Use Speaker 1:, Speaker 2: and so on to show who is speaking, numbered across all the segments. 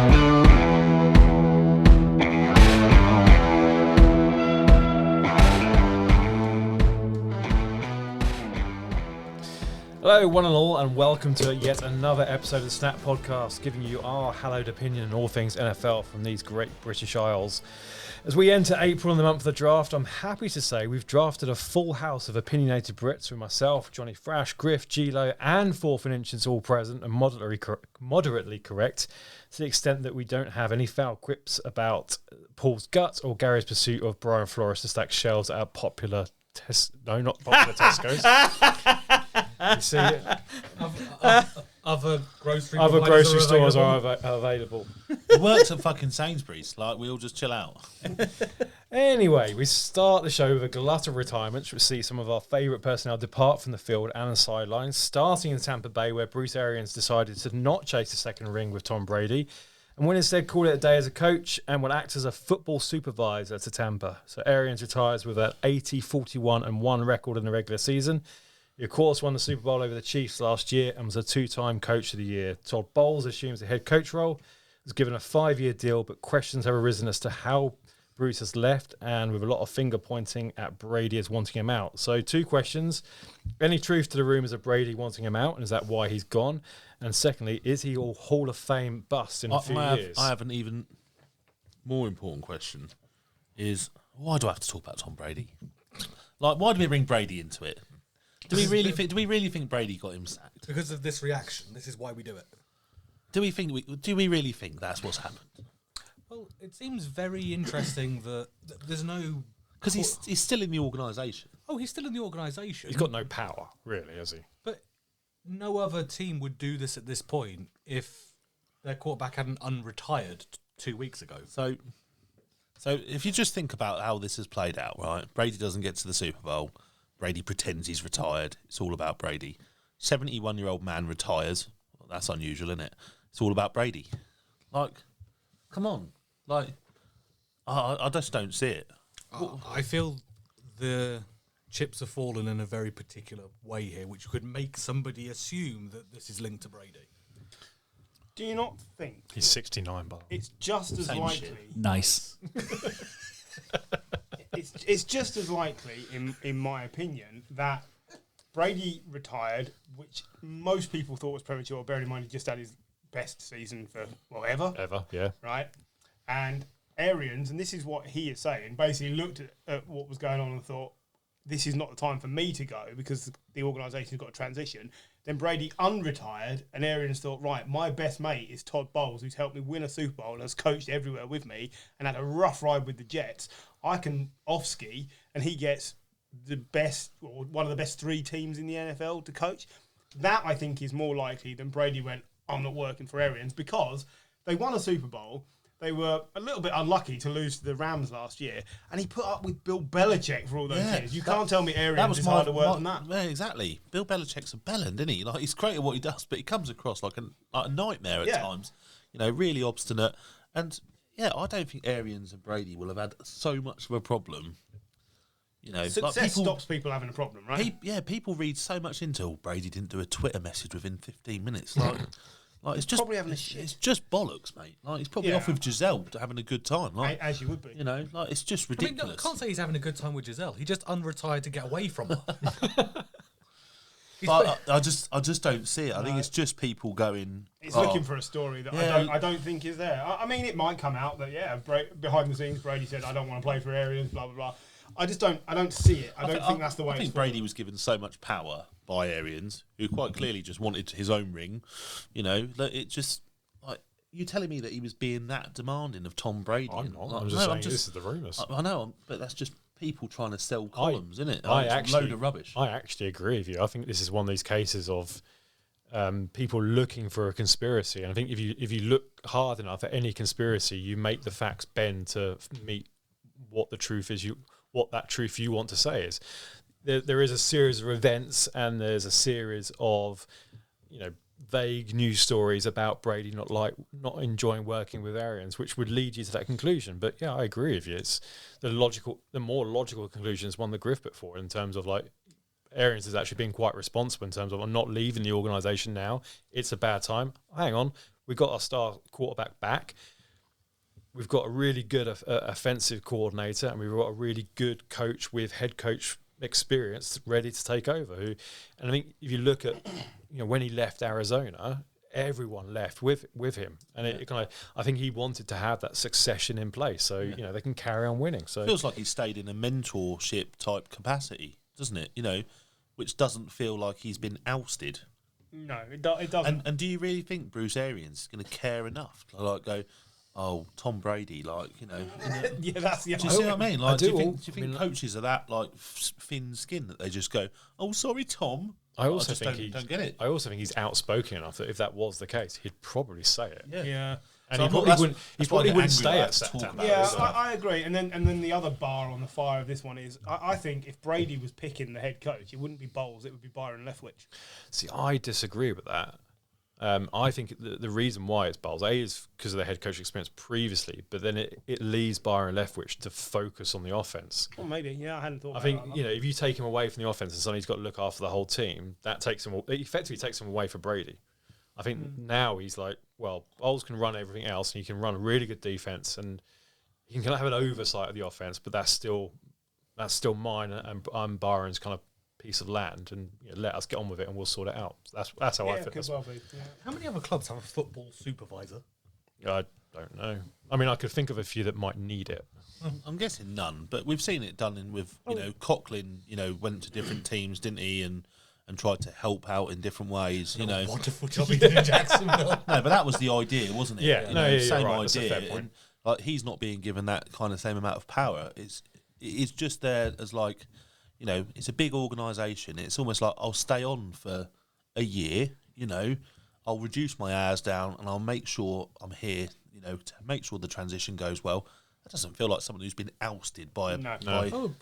Speaker 1: Hello, one and all, and welcome to yet another episode of the Snap Podcast, giving you our hallowed opinion on all things NFL from these great British Isles. As we enter April in the month of the draft, I'm happy to say we've drafted a full house of opinionated Brits with myself, Johnny Thrash, Griff, Gilo, and 4th and Inches all present and moderately correct, to the extent that we don't have any foul quips about Paul's guts or Gary's pursuit of Brian Flores to stack shelves at a popular Tesco's. You see it?
Speaker 2: Other grocery
Speaker 1: stores are available.
Speaker 3: It works at fucking Sainsbury's. Like, we all just chill out.
Speaker 1: Anyway, we start the show with a glut of retirements, which see some of our favourite personnel depart from the field and the sidelines, starting in Tampa Bay, where Bruce Arians decided to not chase a second ring with Tom Brady, and will instead call it a day as a coach and will act as a football supervisor to Tampa. So Arians retires with an 80-41-1 record in the regular season. He, of course, won the Super Bowl over the Chiefs last year and was a two-time Coach of the Year. Todd Bowles assumes the head coach role, was given a 5-year deal, but questions have arisen as to how Bruce has left, and with a lot of finger-pointing at Brady as wanting him out. So 2 questions. Any truth to the rumours of Brady wanting him out, and is that why he's gone? And secondly, is he all Hall of Fame bust in a few years?
Speaker 3: I have an even more important question, is why do I have to talk about Tom Brady? Like, why do we bring Brady into it? Do we really think Brady got him sacked?
Speaker 2: Because of this reaction. This is why we do it.
Speaker 3: Do we really think that's what's happened?
Speaker 2: Well, it seems very interesting that there's no...
Speaker 3: Because he's still in the organisation.
Speaker 2: Oh, he's still in the organisation.
Speaker 1: He's got no power, really, has he?
Speaker 2: But no other team would do this at this point if their quarterback hadn't unretired 2 weeks ago.
Speaker 3: So if you just think about how this has played out, right? Brady doesn't get to the Super Bowl. Brady pretends he's retired. It's all about Brady. 71-year-old man retires. Well, that's unusual, isn't it? It's all about Brady. Like, come on. Like, I just don't see it.
Speaker 2: I feel the chips have fallen in a very particular way here, which could make somebody assume that this is linked to Brady.
Speaker 4: Do you not think...
Speaker 1: He's 69, by the way.
Speaker 4: It's just as
Speaker 3: Same
Speaker 4: likely...
Speaker 3: shit.
Speaker 5: Nice.
Speaker 4: It's just as likely, in my opinion, that Brady retired, which most people thought was premature, bearing in mind he just had his best season for, ever.
Speaker 1: Ever, yeah.
Speaker 4: Right? And Arians, and this is what he is saying, basically looked at what was going on and thought, this is not the time for me to go because the organisation's got to transition. Then Brady unretired, and Arians thought, right, my best mate is Todd Bowles, who's helped me win a Super Bowl and has coached everywhere with me and had a rough ride with the Jets. I can off-ski, and he gets the best, or one of the best 3 teams in the NFL to coach. That, I think, is more likely than Brady went, I'm not working for Arians, because they won a Super Bowl. They were a little bit unlucky to lose to the Rams last year, and he put up with Bill Belichick for all those years. You can't tell me Arians is harder work than that.
Speaker 3: Yeah, exactly. Bill Belichick's a bellend, isn't he? Like, he's great at what he does, but he comes across like a nightmare at times. You know, really obstinate. And yeah, I don't think Arians and Brady will have had so much of a problem. You know,
Speaker 4: success stops people having a problem, right?
Speaker 3: People read so much into Brady didn't do a Twitter message within 15 minutes. Like it's just
Speaker 4: probably having a shit.
Speaker 3: It's just bollocks, mate. Like, he's probably off with Giselle having a good time. Like,
Speaker 4: as you would be.
Speaker 3: You know, like, it's just ridiculous.
Speaker 2: I mean, I can't say he's having a good time with Giselle. He just unretired to get away from her.
Speaker 3: But I just don't see it. I think it's just people going...
Speaker 4: It's looking for a story that I don't think is there. I mean, it might come out that, behind the scenes, Brady said, I don't want to play for Arians, blah, blah, blah. I don't see it. I don't think that's the way
Speaker 3: I think Brady was given so much power by Arians, who quite clearly just wanted his own ring. You know, that it just... like, you telling me that he was being that demanding of Tom Brady?
Speaker 1: I'm not.
Speaker 3: Like,
Speaker 1: I'm just saying this is the rumours.
Speaker 3: I know, but that's just people trying to sell columns, isn't it?
Speaker 1: It's
Speaker 3: a load of rubbish.
Speaker 1: I actually agree with you. I think this is one of these cases of people looking for a conspiracy. And I think if you look hard enough at any conspiracy, you make the facts bend to meet what the truth is. What that truth you want to say is. There is a series of events, and there's a series of, vague news stories about Brady not enjoying working with Arians, which would lead you to that conclusion. But yeah, I agree with you. It's the more logical conclusion is one that Griff put forward in terms of Arians has actually been quite responsible in terms of, I'm not leaving the organisation now. It's a bad time. Hang on, we've got our star quarterback back. We've got a really good offensive coordinator, and we've got a really good coach with head coach experience ready to take over. And I think if you look at, when he left Arizona, everyone left with him, and it kind of, I think he wanted to have that succession in place, so they can carry on winning. So
Speaker 3: it feels like he stayed in a mentorship type capacity, doesn't it? Which doesn't feel like he's been ousted.
Speaker 4: No, it doesn't.
Speaker 3: And do you really think Bruce Arians is going to care enough to go, oh, Tom Brady,
Speaker 4: Yeah, that's the.
Speaker 3: Do you see what I mean? Like, do you think
Speaker 1: mean,
Speaker 3: coaches are that thin skin that they just go, oh, sorry, Tom?
Speaker 1: I also think
Speaker 3: don't get it.
Speaker 1: I also think he's outspoken enough that if that was the case, he'd probably say it.
Speaker 4: Yeah.
Speaker 1: And
Speaker 3: So
Speaker 1: he probably wouldn't stay at
Speaker 3: talk
Speaker 1: September.
Speaker 3: about
Speaker 4: Yeah,
Speaker 3: it, so.
Speaker 4: I agree. And then the other bar on the fire of this one is, I think if Brady was picking the head coach, it wouldn't be Bowles, it would be Byron Leftwich.
Speaker 1: See, I disagree with that. I think the reason why it's Bowles, is because of the head coach experience previously, but then it leaves Byron Leftwich to focus on the offense.
Speaker 4: Well, maybe, yeah, I hadn't thought
Speaker 1: I
Speaker 4: about
Speaker 1: think,
Speaker 4: that.
Speaker 1: if you take him away from the offense and suddenly he's got to look after the whole team, it effectively takes him away for Brady. I think now he's like, well, Bowles can run everything else, and he can run a really good defense, and he can kind of have an oversight of the offense, but that's still mine, and I'm Byron's kind of piece of land, and let us get on with it, and we'll sort it out. So that's how I
Speaker 4: Yeah,
Speaker 1: feel.
Speaker 4: could well be. Yeah.
Speaker 2: How many other clubs have a football supervisor?
Speaker 1: I don't know. I mean, I could think of a few that might need it.
Speaker 3: I'm guessing none, but we've seen it done with, Coughlin, went to different teams, didn't he, and tried to help out in different ways,
Speaker 2: Wonderful job he did in Jacksonville.
Speaker 3: No, but that was the idea, wasn't it?
Speaker 1: Yeah,
Speaker 3: same
Speaker 1: right, that's a
Speaker 3: idea.
Speaker 1: fair point.
Speaker 3: And, he's not being given that kind of same amount of power. It's just there as it's a big organisation. It's almost like I'll stay on for a year, I'll reduce my hours down, and I'll make sure I'm here, to make sure the transition goes well. That doesn't feel like someone who's been ousted by
Speaker 1: No.
Speaker 2: Oh,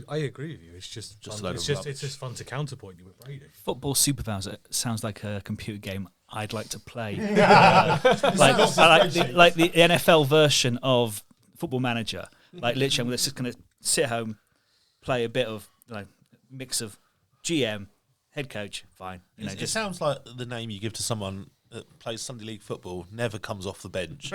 Speaker 2: I agree with you. It's just
Speaker 3: Just a
Speaker 2: fun.
Speaker 3: load
Speaker 2: It's
Speaker 3: of
Speaker 2: just
Speaker 3: rubbish.
Speaker 2: fun to counterpoint you with Brady.
Speaker 5: Football Supervisor sounds like a computer game I'd like to play. Like the NFL version of Football Manager. Like literally, I'm just going to sit home, play a bit of mix of GM, head coach. Fine,
Speaker 3: It sounds like the name you give to someone that plays Sunday League football, never comes off the bench,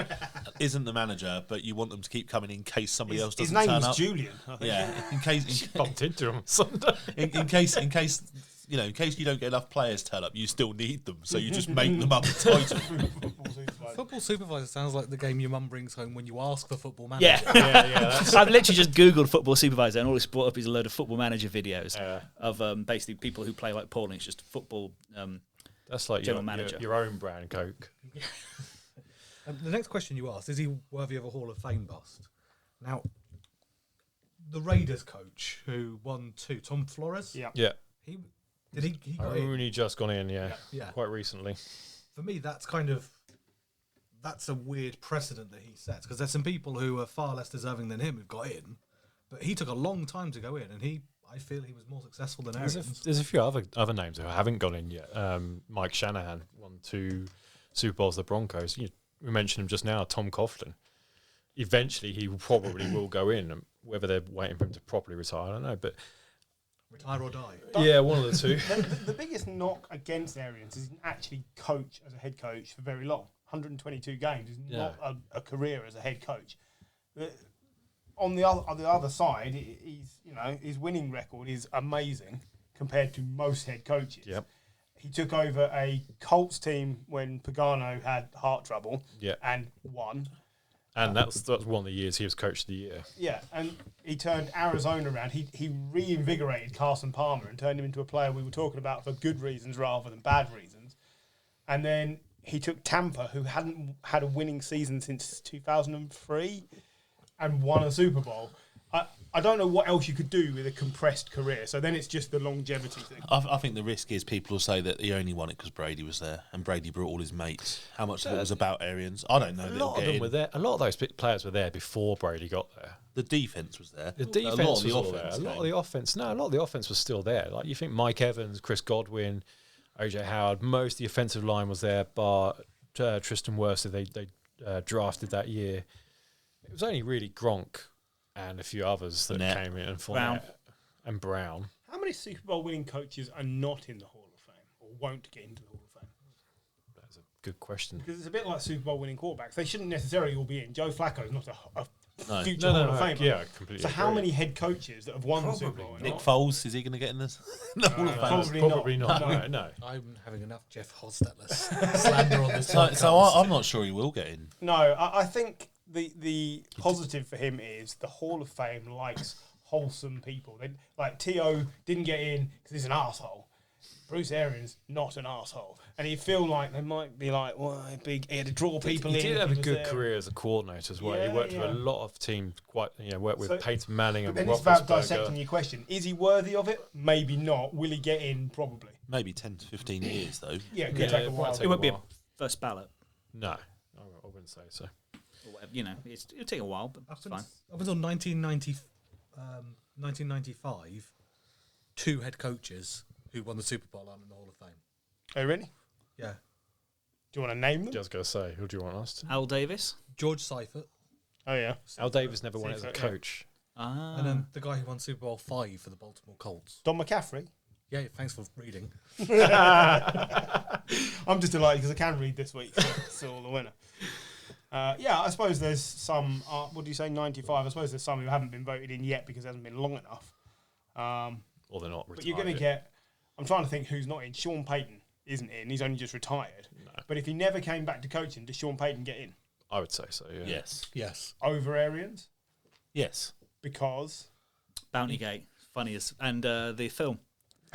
Speaker 3: isn't the manager, but you want them to keep coming in case somebody else doesn't
Speaker 4: His name
Speaker 3: turn
Speaker 4: was
Speaker 3: up.
Speaker 4: Julian, I think.
Speaker 3: Yeah, in case
Speaker 1: Bumped into him on Sunday.
Speaker 3: in case in case you don't get enough players turn up, you still need them, so you just make them up a title.
Speaker 2: Football supervisor sounds like the game your mum brings home when you ask for Football Manager.
Speaker 5: Yeah. I've literally just Googled Football Supervisor, and all it's brought up is a load of Football Manager videos of basically people who play like Paul, and it's just football.
Speaker 1: That's like
Speaker 5: General manager.
Speaker 1: your own brand Coke.
Speaker 2: The next question you asked, is he worthy of a Hall of Fame bust? Now, the Raiders coach who won 2, Tom Flores,
Speaker 4: Yeah.
Speaker 1: Yeah.
Speaker 2: he got in.
Speaker 1: Only just gone in,
Speaker 2: Yeah.
Speaker 1: quite recently.
Speaker 2: For me, that's a weird precedent that he sets, because there's some people who are far less deserving than him who've got in, but he took a long time to go in, and I feel he was more successful than Arians.
Speaker 1: There's a few other names who haven't gone in yet. Mike Shanahan won 2 Super Bowls with the Broncos. We mentioned him just now, Tom Coughlin. Eventually, he probably will go in. And whether they're waiting for him to properly retire, I don't know. But
Speaker 2: Retire or die.
Speaker 1: yeah, one of the two.
Speaker 4: The biggest knock against Arians is he didn't actually coach as a head coach for very long. 122 games is not a career as a head coach. On the other side, his winning record is amazing compared to most head coaches.
Speaker 1: Yep.
Speaker 4: He took over a Colts team when Pagano had heart trouble and won.
Speaker 1: And that's one of the years he was coach of the year.
Speaker 4: Yeah, and he turned Arizona around. He reinvigorated Carson Palmer and turned him into a player we were talking about for good reasons rather than bad reasons. And then he took Tampa, who hadn't had a winning season since 2003, and won a Super Bowl. I don't know what else you could do with a compressed career. So then it's just the longevity thing.
Speaker 3: I think the risk is people will say that he only won it because Brady was there and Brady brought all his mates. How much of it was about Arians? I don't know.
Speaker 1: A lot of them were there. A lot of those players were there before Brady got there.
Speaker 3: The defense was there.
Speaker 1: The defense was all there. A lot of the offense was still there. Like you think Mike Evans, Chris Godwin, OJ Howard, most of the offensive line was there, bar Tristan Wirfs they drafted that year. It was only really Gronk and a few others that came in, and Fournette and Brown.
Speaker 4: How many Super Bowl winning coaches are not in the Hall of Fame or won't get into the Hall of Fame?
Speaker 1: That's a good question.
Speaker 4: Because it's a bit like Super Bowl winning quarterbacks. They shouldn't necessarily all be in. Joe Flacco's not a
Speaker 3: No.
Speaker 4: future
Speaker 1: No,
Speaker 4: Hall
Speaker 1: no,
Speaker 4: of
Speaker 1: no,
Speaker 4: Famer.
Speaker 1: yeah, I completely
Speaker 4: So how
Speaker 1: agree.
Speaker 4: many head coaches that have won the Super Bowl?
Speaker 3: Nick Foles, is he going to get in this? No, Hall of Fame.
Speaker 4: Probably not.
Speaker 1: Probably not. No.
Speaker 2: I'm having enough Jeff Hostetler slander on this
Speaker 3: So
Speaker 2: podcast.
Speaker 3: I'm not sure he will get in.
Speaker 4: No, I think the positive for him is the Hall of Fame likes wholesome people. Like T.O. didn't get in because he's an arsehole. Bruce Arians, not an arsehole. And you feel like they might be like, well, he had to draw people in.
Speaker 1: He did
Speaker 4: if
Speaker 1: have a
Speaker 4: was
Speaker 1: good
Speaker 4: there.
Speaker 1: career as a coordinator as well.
Speaker 4: Yeah,
Speaker 1: he worked with
Speaker 4: yeah.
Speaker 1: a lot of teams. Worked with
Speaker 4: So-
Speaker 1: Peyton Manning and
Speaker 4: Then it's about
Speaker 1: Roethlisberger.
Speaker 4: dissecting your question. Is he worthy of it? Maybe not. Will he get in? Probably.
Speaker 3: Maybe 10 to 15 years, though.
Speaker 4: Yeah, it could
Speaker 1: Yeah,
Speaker 4: take a
Speaker 1: it
Speaker 4: while.
Speaker 1: might take
Speaker 5: It won't be a
Speaker 1: while.
Speaker 5: first ballot.
Speaker 1: No, I wouldn't say so.
Speaker 5: Or whatever. You know, it'll take a while, but it's fine.
Speaker 2: Up until 1995, 2 head coaches who won the Super Bowl aren't in the Hall of Fame.
Speaker 4: Oh, really?
Speaker 2: Yeah.
Speaker 4: Do you want to name them?
Speaker 1: I was going to say, who do you want us to?
Speaker 5: Al Davis.
Speaker 2: George Seifert,
Speaker 4: Oh, yeah.
Speaker 1: Al Davis never won it as a
Speaker 4: Seifert, yeah.
Speaker 1: coach.
Speaker 5: Ah.
Speaker 2: and then the guy who won Super Bowl 5 for the Baltimore Colts.
Speaker 4: Don McCaffrey.
Speaker 2: Yeah, thanks for reading.
Speaker 4: I'm just delighted because I can read this week, so it's all the winner. Yeah, I suppose there's some, what do you say, 95? I suppose there's some who haven't been voted in yet because it hasn't been long enough.
Speaker 1: Or they're not retired.
Speaker 4: But you're going to get, I'm trying to think who's not in. Sean Payton isn't in, he's only just retired.
Speaker 1: No.
Speaker 4: But if he never came back to coaching, does Sean Payton get in?
Speaker 1: I would say so, yeah.
Speaker 3: Yes.
Speaker 2: Yes.
Speaker 4: Over Arians?
Speaker 3: Yes.
Speaker 4: Because
Speaker 5: Bountygate. Funny as. And the film.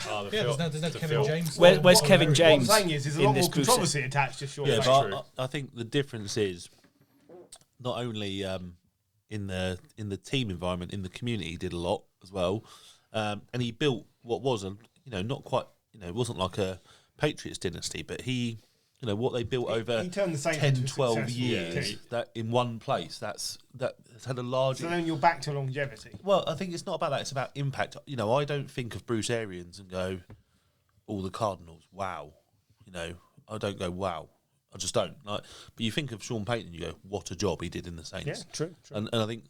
Speaker 1: Oh, the
Speaker 2: Yeah,
Speaker 1: film-
Speaker 2: there's no
Speaker 1: the
Speaker 2: Kevin
Speaker 1: film.
Speaker 2: James.
Speaker 5: Where's
Speaker 2: What
Speaker 5: Kevin
Speaker 2: about
Speaker 5: James?
Speaker 4: what I'm saying is there's a
Speaker 5: in
Speaker 4: lot
Speaker 5: this
Speaker 4: more
Speaker 5: group
Speaker 4: controversy attached to Sean
Speaker 3: Yeah,
Speaker 4: Payton.
Speaker 3: but I think the difference is not only in the team environment, in the community, he did a lot as well, and he built what was not quite, it wasn't like a Patriots dynasty, but he, what they built over
Speaker 4: he turned the Saints
Speaker 3: 10,
Speaker 4: into a
Speaker 3: 12
Speaker 4: successful
Speaker 3: years
Speaker 4: team.
Speaker 3: that in one place. That has had a large.
Speaker 4: So then you're back to longevity.
Speaker 3: Well, I think it's not about that. It's about impact. I don't think of Bruce Arians and go, all the Cardinals, wow. I don't go, wow. I just don't. But you think of Sean Payton, you go, what a job he did in the Saints.
Speaker 4: Yeah, true.
Speaker 3: And I think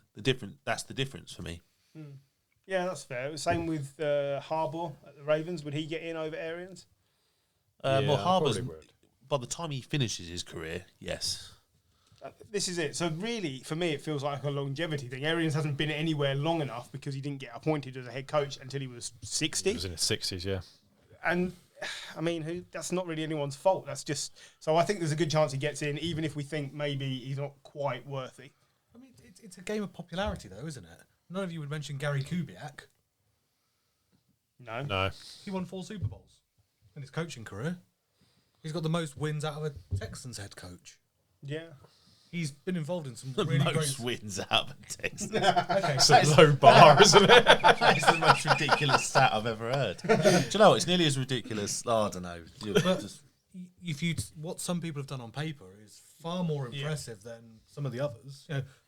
Speaker 3: that's the difference for me.
Speaker 4: Yeah, that's fair. Same with Harbour at the Ravens. Would he get in over Arians?
Speaker 1: Yeah,
Speaker 3: Well, Harbour's,
Speaker 1: probably would.
Speaker 3: by the time he finishes his career, yes.
Speaker 4: This is it. So really, for me, it feels like a longevity thing. Arians hasn't been anywhere long enough because he didn't get appointed as a head coach until he was 60.
Speaker 1: He was in his 60s, yeah.
Speaker 4: And I mean, that's not really anyone's fault. That's just so. I think there's a good chance he gets in, even if we think maybe he's not quite worthy.
Speaker 2: I mean, it's a game of popularity, though, isn't it? None of you would mention Gary Kubiak.
Speaker 4: No.
Speaker 1: No.
Speaker 2: He won 4 Super Bowls in his coaching career. He's got the most wins out of a Texans head coach.
Speaker 4: Yeah.
Speaker 2: He's been involved in some
Speaker 3: The
Speaker 2: really
Speaker 3: most
Speaker 2: great.
Speaker 3: wins out of Texas.
Speaker 2: Okay,
Speaker 1: It's a low bar, isn't it?
Speaker 3: That's the most ridiculous stat I've ever heard. Do you know what? It's nearly as ridiculous. I don't know.
Speaker 2: But what some people have done on paper is far more impressive than some of the others.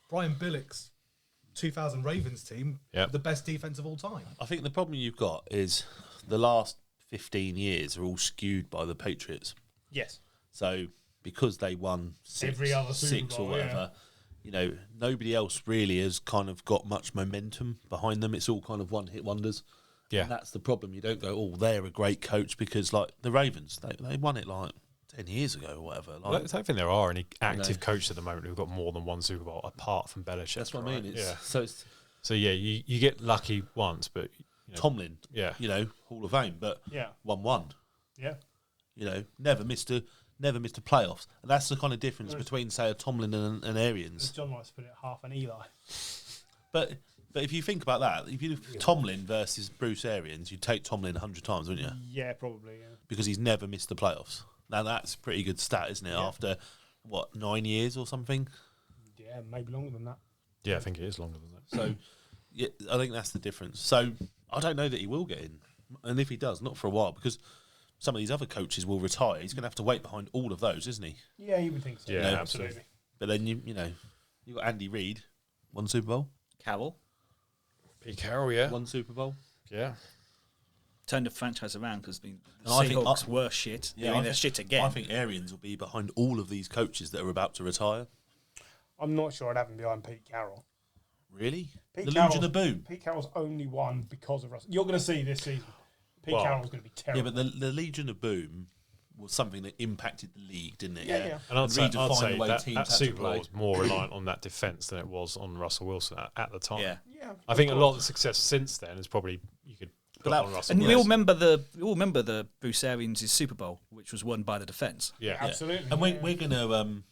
Speaker 2: Brian Billick's 2000 Ravens team,
Speaker 1: Yep.
Speaker 2: the best defense of all time.
Speaker 3: I think the problem you've got is the last 15 years are all skewed by the Patriots.
Speaker 4: Yes.
Speaker 3: So because they won
Speaker 4: Every other Super
Speaker 3: six
Speaker 4: Bowl,
Speaker 3: or whatever, nobody else really has kind of got much momentum behind them. It's all kind of one-hit wonders.
Speaker 1: Yeah.
Speaker 3: And that's the problem. You don't go, oh, they're a great coach because, like, the Ravens, they won it, like, 10 years ago or whatever.
Speaker 1: I
Speaker 3: Like,
Speaker 1: don't think there are any active coaches at the moment who've got more than one Super Bowl, apart from Belichick.
Speaker 3: that's what I
Speaker 1: right?
Speaker 3: mean.
Speaker 1: Yeah.
Speaker 3: So
Speaker 1: So, you get lucky once, but...
Speaker 3: Tomlin,
Speaker 1: Yeah.
Speaker 3: Hall of Fame, but
Speaker 4: Yeah.
Speaker 3: won.
Speaker 4: Yeah.
Speaker 3: Never missed a playoffs. And that's the kind of difference between, say, a Tomlin and Arians.
Speaker 4: John likes to put it half an Eli.
Speaker 3: But if you think about that, if you Tomlin versus Bruce Arians, you'd take Tomlin 100 times, wouldn't you?
Speaker 4: Yeah, probably. Yeah.
Speaker 3: Because he's never missed the playoffs. Now that's a pretty good stat, isn't it?
Speaker 4: Yeah.
Speaker 3: After 9 years or something.
Speaker 4: Yeah, maybe longer than that.
Speaker 1: Yeah, I think it is longer than that.
Speaker 3: So yeah, I think that's the difference. So I don't know that he will get in, and if he does, not for a while, because some of these other coaches will retire. He's going to have to wait behind all of those, isn't he?
Speaker 4: Yeah, you would think so.
Speaker 1: Yeah,
Speaker 4: absolutely.
Speaker 3: But then you got Andy Reid, one Super Bowl,
Speaker 5: Carroll
Speaker 1: Pete Carroll, yeah.
Speaker 3: one Super Bowl.
Speaker 1: Yeah.
Speaker 5: turned the franchise around because the
Speaker 3: And I think-
Speaker 5: Seahawks were shit.
Speaker 3: Yeah,
Speaker 5: they're shit again.
Speaker 3: I think Arians will be behind all of these coaches that are about to retire.
Speaker 4: I'm not sure I'd have him behind Pete Carroll.
Speaker 3: Really?
Speaker 4: Pete
Speaker 3: the
Speaker 4: Carroll's-
Speaker 3: Legion of Boom.
Speaker 4: Pete Carroll's only won because of Russell. You're going to see this season. Pete
Speaker 1: Well,
Speaker 4: Carroll's going to be terrible.
Speaker 3: Yeah, but the Legion of Boom was something that impacted the league, didn't it?
Speaker 4: Yeah.
Speaker 1: And I'd say
Speaker 3: Redefine the way
Speaker 1: that,
Speaker 3: teams
Speaker 1: that
Speaker 3: had to
Speaker 1: Super Bowl
Speaker 3: play.
Speaker 1: was more reliant on that defence than it was on Russell Wilson at the time.
Speaker 5: Yeah.
Speaker 4: Yeah.
Speaker 1: I think a lot of the success since then is probably you could put
Speaker 3: that-
Speaker 1: on Russell
Speaker 5: And we
Speaker 1: Wilson.
Speaker 5: all remember the Bruce Arians' Super Bowl, which was won by the defence.
Speaker 1: Yeah.
Speaker 4: Absolutely.
Speaker 3: And we're going to,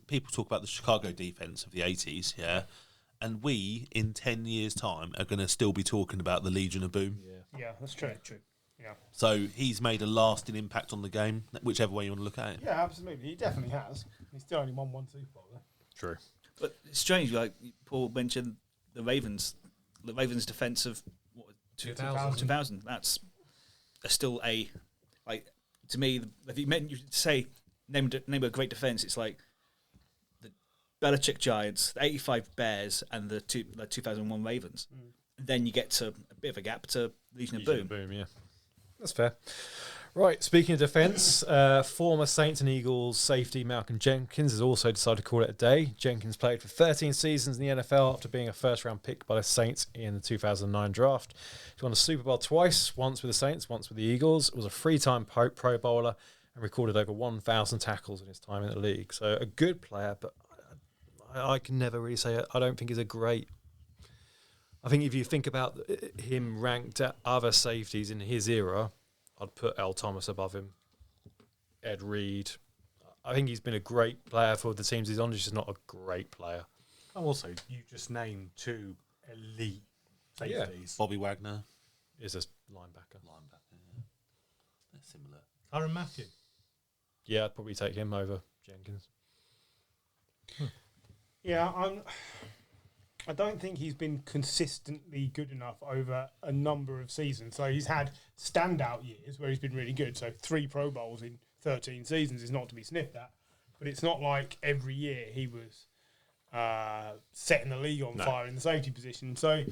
Speaker 3: people talk about the Chicago defense of the 80s, yeah, and we in 10 years' time are going to still be talking about the Legion of Boom.
Speaker 4: Yeah, that's true. Yeah.
Speaker 3: So he's made a lasting impact on the game, whichever way you want to look at it.
Speaker 4: Yeah, absolutely. He definitely has. He's still only won one Super Bowl though.
Speaker 1: True.
Speaker 5: But it's strange, like Paul mentioned the Ravens defence of what, 2000. That's still to me, if you say name a great defence, it's like the Belichick Giants, the 85 Bears, and the 2001 Ravens. And then you get to a bit of a gap to Legion of Boom.
Speaker 1: Boom, yeah. That's fair. Right, speaking of defence, former Saints and Eagles safety Malcolm Jenkins has also decided to call it a day. Jenkins played for 13 seasons in the NFL after being a first-round pick by the Saints in the 2009 draft. He won a Super Bowl twice, once with the Saints, once with the Eagles. Was a three-time Pro Bowler and recorded over 1,000 tackles in his time in the league. So a good player, but I can never really say I don't think he's a great. I think if you think about him ranked at other safeties in his era, I'd put L. Thomas above him, Ed Reed. I think he's been a great player for the teams he's on. He's just not a great player.
Speaker 2: And also, you just named two elite safeties.
Speaker 3: Bobby Wagner,
Speaker 1: Is a linebacker.
Speaker 3: yeah. They're similar.
Speaker 2: Tyrann Mathieu.
Speaker 1: Yeah, I'd probably take him over Jenkins.
Speaker 4: Yeah, I don't think he's been consistently good enough over a number of seasons. So he's had standout years where he's been really good. So 3 Pro Bowls in 13 seasons is not to be sniffed at. But it's not like every year he was setting the league on fire in the safety position. So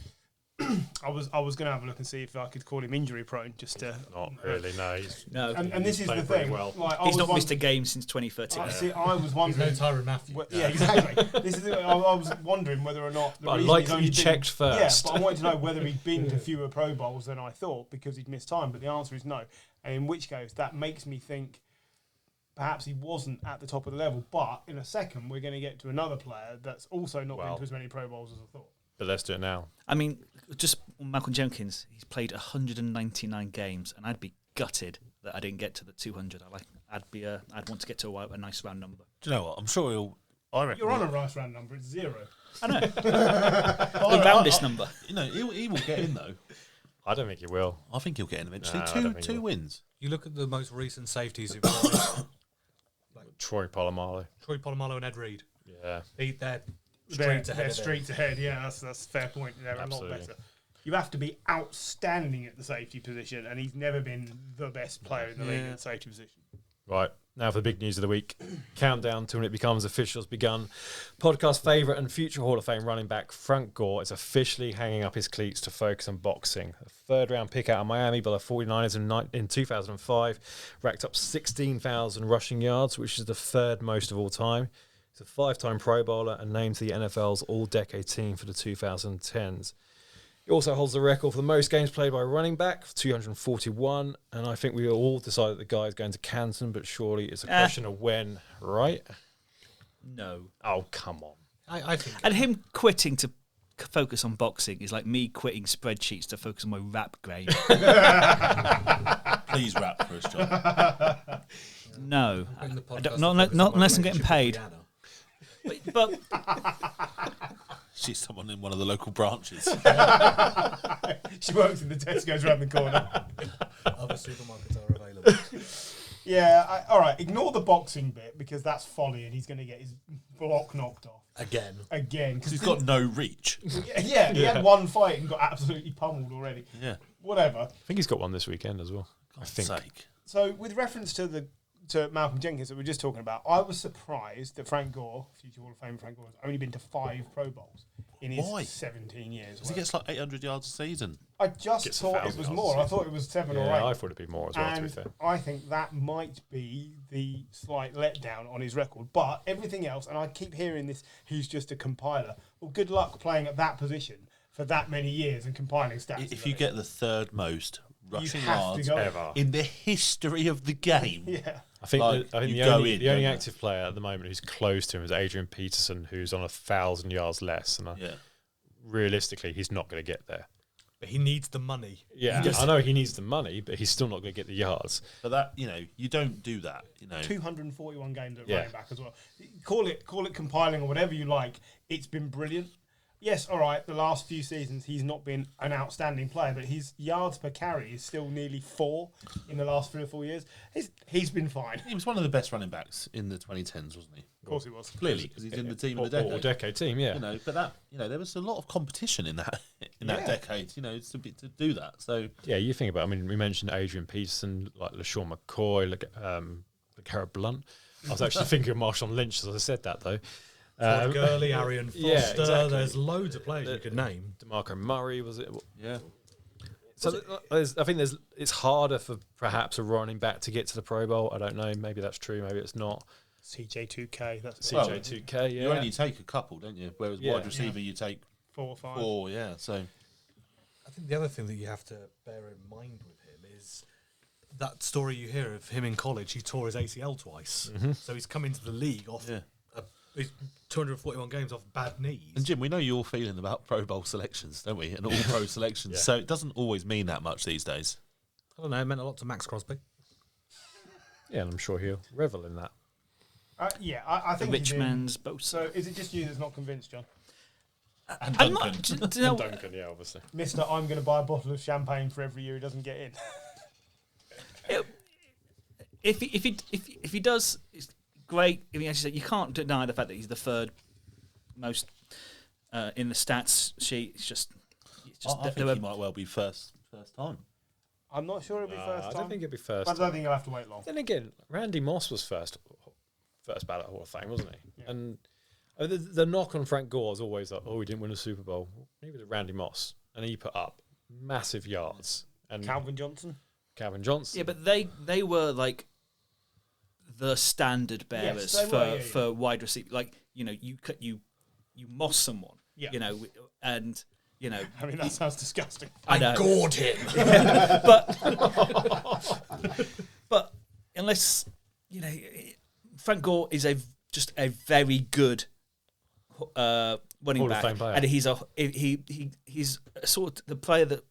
Speaker 4: I was going to have a look and see if I could call him injury prone just to.
Speaker 1: Not really, no.
Speaker 5: No,
Speaker 4: And this is the
Speaker 1: played pretty
Speaker 4: thing.
Speaker 1: well.
Speaker 4: Like,
Speaker 5: he's not missed a game since 2013.
Speaker 4: I was
Speaker 2: He's
Speaker 4: wondering.
Speaker 2: no Tyrann Mathieu.
Speaker 4: Yeah, exactly. This is. I was wondering whether or not.
Speaker 1: But I
Speaker 4: reason
Speaker 1: like
Speaker 4: he's
Speaker 1: that
Speaker 4: only
Speaker 1: you
Speaker 4: been-
Speaker 1: checked first.
Speaker 4: Yeah, but I wanted to know whether he'd been to fewer Pro Bowls than I thought because he'd missed time. But the answer is no. And in which case, that makes me think perhaps he wasn't at the top of the level. But in a second, we're going to get to another player that's also not been to as many Pro Bowls as I thought.
Speaker 1: But let's do it now.
Speaker 5: I mean, just Malcolm Jenkins, he's played 199 games, and I'd be gutted that I didn't get to the 200. I'd want to get to a nice round number.
Speaker 3: Do you know what? I'm sure he'll. I reckon.
Speaker 4: You're on a nice round number. It's 0.
Speaker 5: I know. The roundest number.
Speaker 3: You know, he will get in though.
Speaker 1: I don't think he will.
Speaker 3: I think he'll get in eventually.
Speaker 1: No, I don't think he
Speaker 3: two
Speaker 1: will.
Speaker 3: wins.
Speaker 2: You look at the most recent safeties who've got
Speaker 1: Troy Polamalu.
Speaker 2: Troy Polamalu and Ed Reed.
Speaker 1: Yeah.
Speaker 2: They're
Speaker 4: They're
Speaker 2: streets ahead of him.
Speaker 4: streets ahead. Yeah, that's a fair point. They're
Speaker 1: Absolutely.
Speaker 4: a lot better. You have to be outstanding at the safety position, and he's never been the best player in the league at the safety position.
Speaker 1: Right, now for the big news of the week. Countdown to when it becomes official has begun. Podcast favourite and future Hall of Fame running back Frank Gore is officially hanging up his cleats to focus on boxing. A third-round pick out of Miami by the 49ers in 2005, racked up 16,000 rushing yards, which is the third most of all time. He's a 5-time Pro Bowler and named to the NFL's All-Decade team for the 2010s. He also holds the record for the most games played by a running back, 241. And I think we all decided the guy is going to Canton, but surely it's a question of when, right?
Speaker 5: No.
Speaker 1: Oh, come on.
Speaker 2: I think.
Speaker 5: And him quitting to focus on boxing is like me quitting spreadsheets to focus on my rap game.
Speaker 3: Please rap for us, John.
Speaker 5: No.
Speaker 2: Bring the
Speaker 5: I
Speaker 2: podcast
Speaker 5: don't-
Speaker 2: to
Speaker 5: not
Speaker 2: focus on my
Speaker 5: unless I'm getting
Speaker 2: relationship
Speaker 5: paid.
Speaker 2: with Rihanna.
Speaker 5: But
Speaker 3: She's someone in one of the local branches.
Speaker 4: She works in the Tesco's around the corner.
Speaker 2: Other supermarkets are available.
Speaker 4: Yeah, all right. Ignore the boxing bit because that's folly, and he's going to get his block knocked off
Speaker 2: Again.
Speaker 3: Because he's got no reach.
Speaker 4: Yeah, he had one fight and got absolutely pummeled already.
Speaker 3: Yeah.
Speaker 4: Whatever.
Speaker 1: I think he's got one this weekend as well. I think.
Speaker 3: Sake.
Speaker 4: So, with reference to Malcolm Jenkins that we were just talking about, I was surprised that Frank Gore, future Hall of Fame Frank Gore, has only been to 5 Pro Bowls in his
Speaker 3: Why?
Speaker 4: 17 years.
Speaker 3: Because he gets like 800 yards a season.
Speaker 4: I just
Speaker 1: Gets
Speaker 4: thought it
Speaker 1: 1,000
Speaker 4: was
Speaker 1: yards
Speaker 4: more.
Speaker 1: a
Speaker 4: I thought it was 7 or 8.
Speaker 1: Yeah, I thought it'd be more as well, to be
Speaker 4: And
Speaker 1: fair.
Speaker 4: I think that might be the slight letdown on his record. But everything else, and I keep hearing this, he's just a compiler. Well, good luck playing at that position for that many years and compiling stats.
Speaker 3: If you get the third most rushing
Speaker 4: have to
Speaker 3: yards
Speaker 4: go.
Speaker 1: Ever.
Speaker 3: in the history of the game.
Speaker 4: Yeah.
Speaker 1: I think
Speaker 3: Like,
Speaker 1: the
Speaker 3: you go in,
Speaker 1: the only
Speaker 3: don't you?
Speaker 1: active player at the moment who's close to him is Adrian Peterson, who's on 1,000 yards less, and
Speaker 3: Yeah.
Speaker 1: realistically, he's not going to get there.
Speaker 2: But he needs the money.
Speaker 1: Yeah, I know he needs the money, but he's still not going to get the yards.
Speaker 3: But that, you don't do that.
Speaker 4: 241 games at
Speaker 1: Yeah.
Speaker 4: running back as well. Call it compiling or whatever you like. It's been brilliant. Yes, all right, the last few seasons he's not been an outstanding player, but his yards per carry is still nearly 4 in the last 3 or 4 years. He's been fine.
Speaker 3: He was one of the best running backs in the 2010s, wasn't he?
Speaker 4: Of course he was.
Speaker 3: Clearly, because he's in the team of the
Speaker 1: Or
Speaker 3: decade.
Speaker 1: decade team, yeah.
Speaker 3: But that, there was a lot of competition in that decade. To do that. So
Speaker 1: Yeah, you think about it. I mean, we mentioned Adrian Peterson, like LaShawn McCoy, LeGarrette Blunt. I was actually thinking of Marshawn Lynch as I said that, though.
Speaker 2: Gurley, Arian Foster.
Speaker 1: Yeah, exactly.
Speaker 2: There's loads of players you could name.
Speaker 1: DeMarco Murray, was it?
Speaker 3: yeah,
Speaker 1: So I think it's harder for perhaps a running back to get to the Pro Bowl. I don't know. Maybe that's true. Maybe it's not.
Speaker 4: CJ2K, that's
Speaker 1: CJ2K, yeah.
Speaker 3: you only take a couple, don't you? Whereas
Speaker 1: Yeah.
Speaker 3: wide receiver, you take
Speaker 4: 4 or 5.
Speaker 3: 4. Yeah, so
Speaker 2: I think the other thing that you have to bear in mind with him is that story you hear of him in college. He tore his ACL twice, so he's come into the league off.
Speaker 3: Yeah.
Speaker 2: He's 241 games off bad knees.
Speaker 3: And Jim, we know your feeling about Pro Bowl selections, don't we? And all pro selections.
Speaker 1: Yeah.
Speaker 3: So it doesn't always mean that much these days.
Speaker 2: I don't know. It meant a lot to Max Crosby.
Speaker 1: Yeah, and I'm sure he'll revel in that.
Speaker 4: I
Speaker 5: The
Speaker 4: think
Speaker 5: rich
Speaker 4: he's in.
Speaker 5: man's boat.
Speaker 4: So is it just you that's not convinced, John?
Speaker 3: And
Speaker 5: I'm
Speaker 3: Duncan.
Speaker 5: not. Do you know,
Speaker 1: Duncan, yeah, obviously.
Speaker 4: Mister, I'm going to buy a bottle of champagne for every year he doesn't get in.
Speaker 5: if he does, it's great. I mean, as you said, you can't deny the fact that he's the third most in the stats sheet. It's just
Speaker 3: I think he might well be first time.
Speaker 4: I'm not sure it'll be first
Speaker 1: I
Speaker 4: time.
Speaker 1: don't think it'd be first.
Speaker 4: I don't think he'll have to wait long.
Speaker 1: Then again, Randy Moss was first ballot Hall of Fame, wasn't he?
Speaker 4: Yeah.
Speaker 1: And the knock on Frank Gore is always like, oh, he didn't win a Super Bowl. Maybe the Randy Moss, and he put up massive yards. And
Speaker 4: Calvin Johnson?
Speaker 1: Calvin Johnson.
Speaker 5: Yeah, but they were like the standard bearers
Speaker 4: they were,
Speaker 5: for wide receiver. Like you moss someone.
Speaker 4: Yeah.
Speaker 5: And
Speaker 4: I mean, that sounds disgusting.
Speaker 5: I know.
Speaker 2: Gored him.
Speaker 5: But unless Frank Gore is just a very good running
Speaker 1: Hall of
Speaker 5: back,
Speaker 1: Fame player.
Speaker 5: and he's a sort of the player that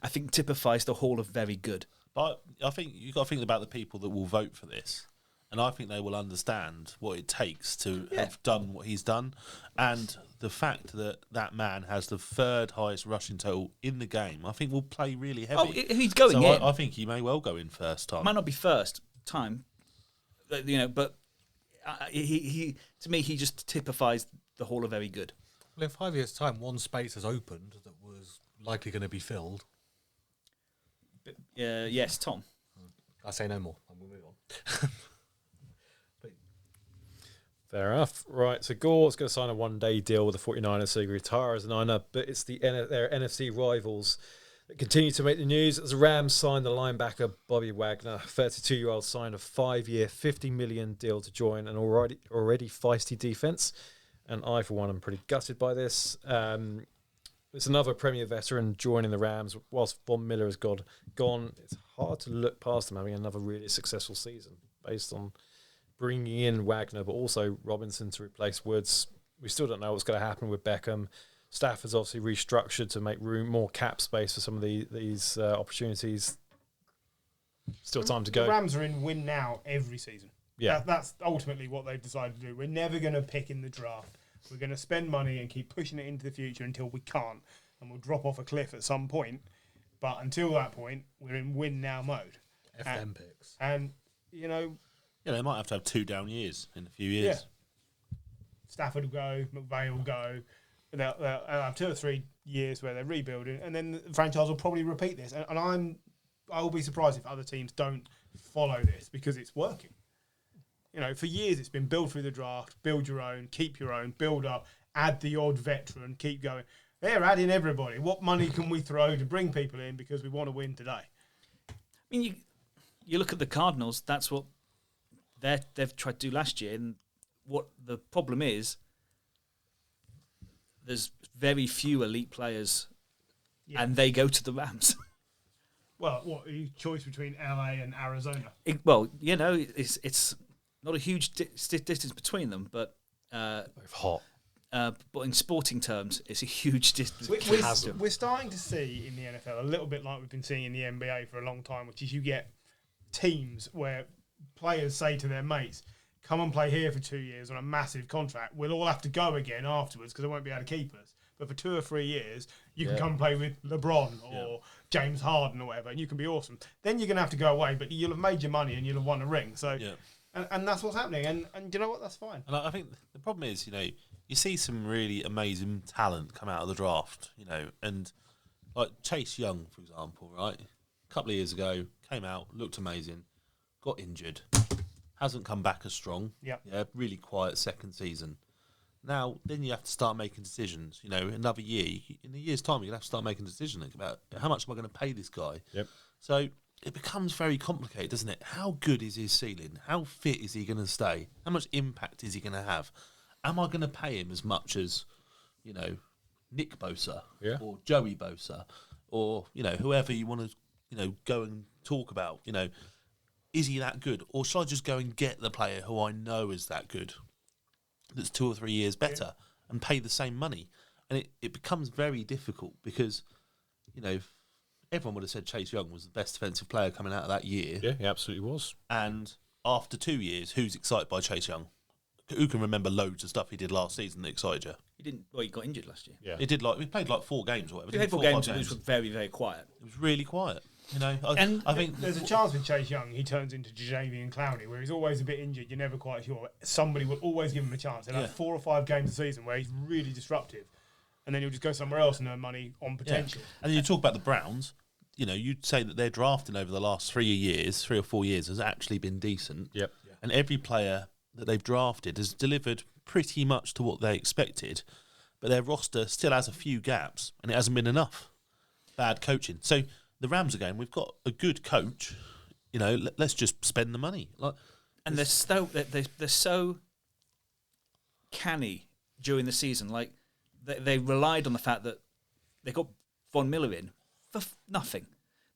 Speaker 5: I think typifies the Hall of very good.
Speaker 3: But I think you've got to think about the people that will vote for this. And I think they will understand what it takes to have done what he's done. And the fact that that man has the third highest rushing total in the game, I think will play really heavy.
Speaker 5: Oh, he's going
Speaker 3: so
Speaker 5: in.
Speaker 3: I think he may well go in first time.
Speaker 5: Might not be first time, but he to me he just typifies the Hall of very good.
Speaker 2: Well, in 5 years' time, one space has opened that was likely going to be filled.
Speaker 5: Yes, Tom.
Speaker 2: I say no more. We'll move on.
Speaker 1: Fair enough. Right, so Gore's going to sign a one-day deal with the 49ers so he can retire as a Niner, but it's their NFC rivals that continue to make the news. As the Rams signed the linebacker Bobby Wagner, 32-year-old, signed a 5-year, $50 million deal to join an already feisty defense. And I, for one, am pretty gutted by this. It's another Premier veteran joining the Rams. Whilst Von Miller has gone, it's hard to look past him having another really successful season based on bringing in Wagner, but also Robinson to replace Woods. We still don't know what's going to happen with Beckham. Stafford's obviously restructured to make more cap space for some of these opportunities. Still time to go.
Speaker 4: The Rams are in win now every season.
Speaker 1: Yeah.
Speaker 4: That's ultimately what they've decided to do. We're never going to pick in the draft. We're going to spend money and keep pushing it into the future until we can't, and we'll drop off a cliff at some point. But until that point, we're in win now mode.
Speaker 2: FM picks.
Speaker 4: And,
Speaker 3: they might have to have 2 down years in a few years.
Speaker 4: Stafford will go, McVay will go. They'll have 2 or 3 years where they're rebuilding, and then the franchise will probably repeat this. And I will be surprised if other teams don't follow this because it's working. For years it's been build through the draft, build your own, keep your own, build up, add the odd veteran, keep going. They're adding everybody. What money can we throw to bring people in because we want to win today?
Speaker 5: I mean, you look at the Cardinals. That's what they've tried to do last year, and what the problem is, there's very few elite players, and they go to the Rams.
Speaker 4: Well, what choice between LA and Arizona?
Speaker 5: It's not a huge distance between them, but
Speaker 1: Both hot.
Speaker 5: but in sporting terms, it's a huge distance.
Speaker 4: We're starting to see in the NFL a little bit like we've been seeing in the NBA for a long time, which is you get teams where players say to their mates, come and play here for 2 years on a massive contract. We'll all have to go again afterwards because they won't be able to keep us. But for 2 or 3 years, you can come play with LeBron or James Harden or whatever, and you can be awesome. Then you're going to have to go away, but you'll have made your money and you'll have won a ring. So, and that's what's happening. And you know what? That's fine.
Speaker 3: And I think the problem is, you see some really amazing talent come out of the draft, and like Chase Young, for example, right? A couple of years ago, came out, looked amazing, got injured, hasn't come back as strong. Yeah, really quiet second season. Now, then you have to start making decisions. Another year, in a year's time, you'll have to start making decisions about how much am I going to pay this guy.
Speaker 1: Yep.
Speaker 3: So it becomes very complicated, doesn't it? How good is his ceiling? How fit is he going to stay? How much impact is he going to have? Am I going to pay him as much as, Nick Bosa or Joey Bosa or, whoever you want to, go and talk about? Is he that good? Or should I just go and get the player who I know is that good, that's 2 or 3 years better, and pay the same money? And it becomes very difficult because, everyone would have said Chase Young was the best defensive player coming out of that year.
Speaker 1: Yeah, he absolutely was.
Speaker 3: And after 2 years, who's excited by Chase Young? Who can remember loads of stuff he did last season that excited you?
Speaker 5: He didn't. Well, he got injured last year.
Speaker 3: Yeah, he played 4 games or whatever.
Speaker 5: He played 4 games, and it was very, very quiet.
Speaker 3: It was really quiet. I think
Speaker 4: there's a chance with Chase Young he turns into Jadeveon Clowney, where he's always a bit injured. You're never quite sure. Somebody will always give him a chance. He'll have 4 or 5 games a season where he's really disruptive, and then he'll just go somewhere else and earn money on potential.
Speaker 3: Yeah. And then you talk about the Browns. You'd say that their drafting over the last 3 or 4 years has actually been decent.
Speaker 1: Yep.
Speaker 3: And every player that they've drafted has delivered pretty much to what they expected, but their roster still has a few gaps, and it hasn't been enough. Bad coaching. So the Rams are going, we've got a good coach, let's just spend the money.
Speaker 5: And they're so canny during the season. Like they relied on the fact that they got Von Miller in for nothing.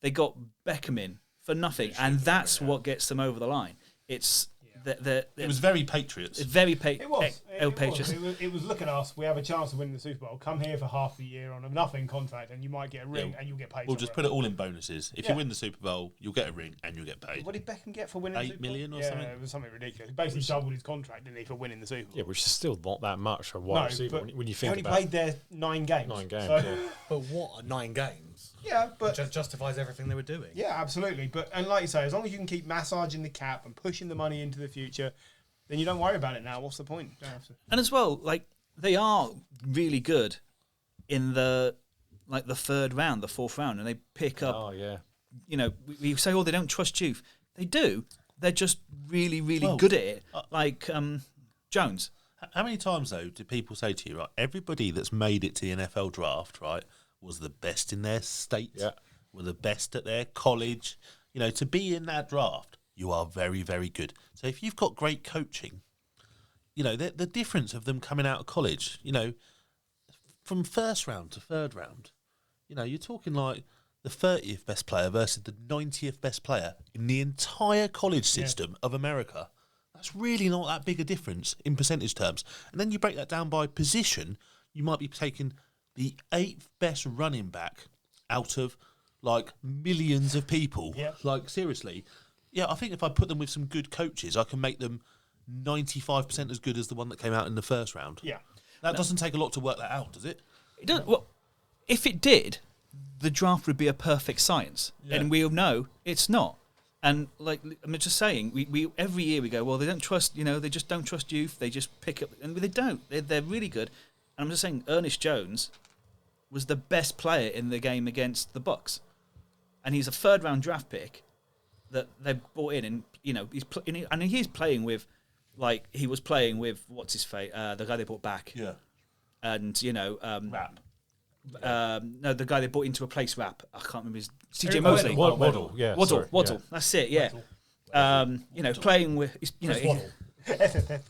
Speaker 5: They got Beckham in for nothing, and that's what gets them over the line. It's
Speaker 3: it was very Patriots.
Speaker 5: Very
Speaker 4: It was look at us. We have a chance of winning the Super Bowl. Come here for half the year on a nothing contract, and you might get a ring, and you'll get paid.
Speaker 3: We'll just put it all in bonuses. If you win the Super Bowl, you'll get a ring and you'll get paid.
Speaker 4: What did Beckham get for winning the Super Bowl?
Speaker 3: 8 million or something?
Speaker 4: Yeah, it was something ridiculous. He basically doubled his contract, didn't he, for winning the Super Bowl?
Speaker 1: Yeah, which is still not that much for one receiver when you think
Speaker 4: he only
Speaker 1: about
Speaker 4: played there 9 games.
Speaker 1: 9 games.
Speaker 2: So, but what are 9 games?
Speaker 4: Yeah, but
Speaker 2: just justifies everything they were doing.
Speaker 4: Yeah, absolutely. And like you say, as long as you can keep massaging the cap and pushing the money into the future, then you don't worry about it now. What's the point?
Speaker 5: And as well, they are really good in the 3rd round, the 4th round, and they pick up.
Speaker 1: Oh yeah.
Speaker 5: We say, they don't trust youth. They do. They're just really, really good at it. Jones.
Speaker 3: How many times though do people say to you, right? Everybody that's made it to the NFL draft, right, was the best in their state. Yeah. Were the best at their college. To be in that draft, you are very, very good. So if you've got great coaching, the difference of them coming out of college, from 1st round to 3rd round, you're talking like the 30th best player versus the 90th best player in the entire college system of America. That's really not that big a difference in percentage terms. And then you break that down by position, you might be taking the 8th best running back out of millions of people. Yeah. Seriously. Yeah, I think if I put them with some good coaches, I can make them 95% as good as the one that came out in the 1st round.
Speaker 4: Yeah.
Speaker 3: That doesn't take a lot to work that out, does it?
Speaker 5: It doesn't. Well, if it did, the draft would be a perfect science. Yeah. And we'll know it's not. And I'm just saying, we every year we go, well, they don't trust, they just don't trust youth. They just pick up, and they don't. They're really good. And I'm just saying, Ernest Jones was the best player in the game against the Bucks, and he's a 3rd round draft pick that they brought in, and he's playing with, he was playing with what's his face, the guy they brought back, and
Speaker 3: Rap.
Speaker 5: No, the guy they brought in to replace Rap. I can't remember his CJ Mosley.
Speaker 1: Waddle. Yeah.
Speaker 5: Waddle. That's it. Yeah. Playing with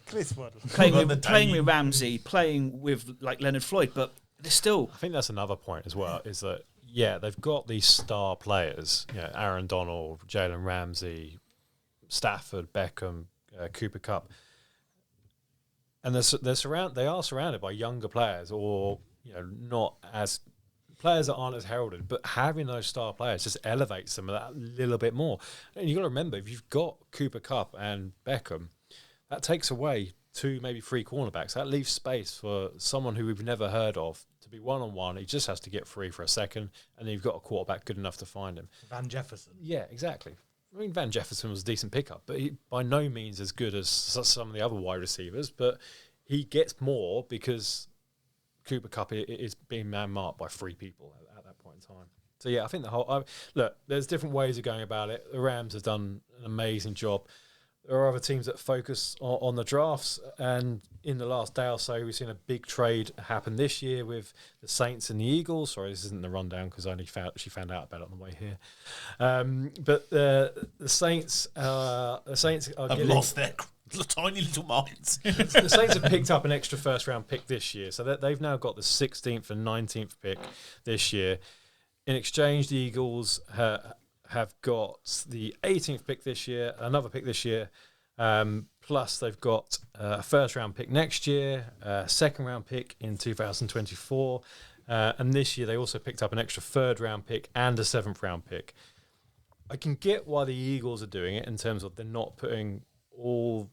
Speaker 4: Chris Waddle.
Speaker 5: playing with Ramsey, playing with Leonard Floyd, but they're still.
Speaker 1: I think that's another point as well. Is that yeah, they've got these star players, Aaron Donald, Jalen Ramsey, Stafford, Beckham, Cooper Kupp, and they are surrounded by younger players, or not as players that aren't as heralded, but having those star players just elevates them that little bit more. And you've got to remember, if you've got Cooper Kupp and Beckham, that takes away 2, maybe 3 cornerbacks. That leaves space for someone who we've never heard of to be one-on-one. He just has to get free for a second, and then you've got a quarterback good enough to find him.
Speaker 2: Van Jefferson.
Speaker 1: Yeah, exactly. I mean, Van Jefferson was a decent pickup, but he by no means as good as some of the other wide receivers, but he gets more because Cooper Kupp is being man-marked by 3 people at that point in time. So, yeah, I think look, there's different ways of going about it. The Rams have done an amazing job. There are other teams that focus on the drafts, and in the last day or so, we've seen a big trade happen this year with the Saints and the Eagles. Sorry, this isn't the rundown because I only found out about it on the way here. But the Saints are
Speaker 3: I've lost their tiny little minds.
Speaker 1: The Saints have picked up an extra first-round pick this year, so they've now got the 16th and 19th pick this year. In exchange, the Eagles have got the 18th pick this year, another pick this year, plus they've got a first-round pick next year, a second-round pick in 2024, and this year they also picked up an extra third-round pick and a seventh-round pick. I can get why the Eagles are doing it in terms of they're not putting all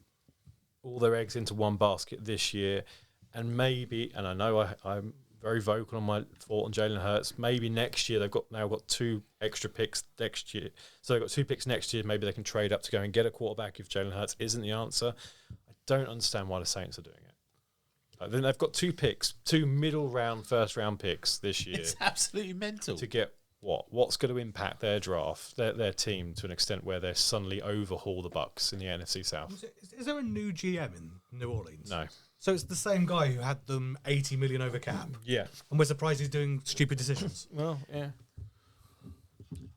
Speaker 1: their eggs into one basket this year, and maybe, and I know I'm very vocal on my thought on Jalen Hurts. Maybe next year they've now got 2 extra picks next year. So they've got 2 picks next year. Maybe they can trade up to go and get a quarterback if Jalen Hurts isn't the answer. I don't understand why the Saints are doing it. Then they've got 2 picks, 2 middle round, first round picks this year.
Speaker 3: It's absolutely mental
Speaker 1: to get what's going to impact their draft, their team to an extent where they suddenly overhaul the Bucks in the NFC South.
Speaker 2: Is there a new GM in New Orleans?
Speaker 1: No.
Speaker 2: So it's the same guy who had them 80 million over cap.
Speaker 1: Yeah.
Speaker 2: And we're surprised he's doing stupid decisions.
Speaker 1: Well, yeah.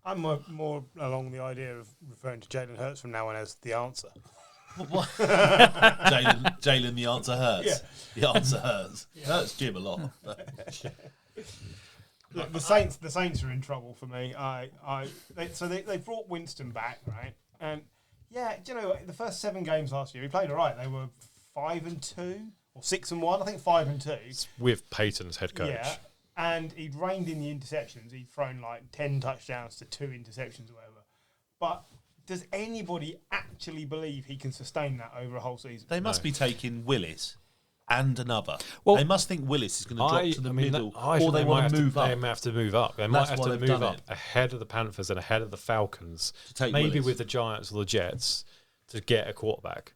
Speaker 4: I'm more along the idea of referring to Jalen Hurts from now on as the answer.
Speaker 3: What? Jalen, the answer hurts.
Speaker 4: Yeah.
Speaker 3: The answer hurts. Hurts Jim a lot.
Speaker 4: Look, the Saints are in trouble for me. They brought Winston back, right? And yeah, do you know, the first 7 games last year he played all right. They were 5-2 or 6-1. I think 5-2
Speaker 1: with Peyton as head coach.
Speaker 4: Yeah, and he'd reined in the interceptions. He'd thrown like 10 touchdowns to 2 interceptions or whatever. But does anybody actually believe he can sustain that over a whole season?
Speaker 3: They must be taking Willis and another.
Speaker 5: Well,
Speaker 3: they must think Willis is going to drop to the middle, or
Speaker 1: they
Speaker 3: want to move up.
Speaker 1: They may have to move up. They might have to move up
Speaker 3: it.
Speaker 1: ahead of the Panthers and ahead of the Falcons.
Speaker 3: Maybe
Speaker 1: Willis. With the Giants or the Jets to get a quarterback.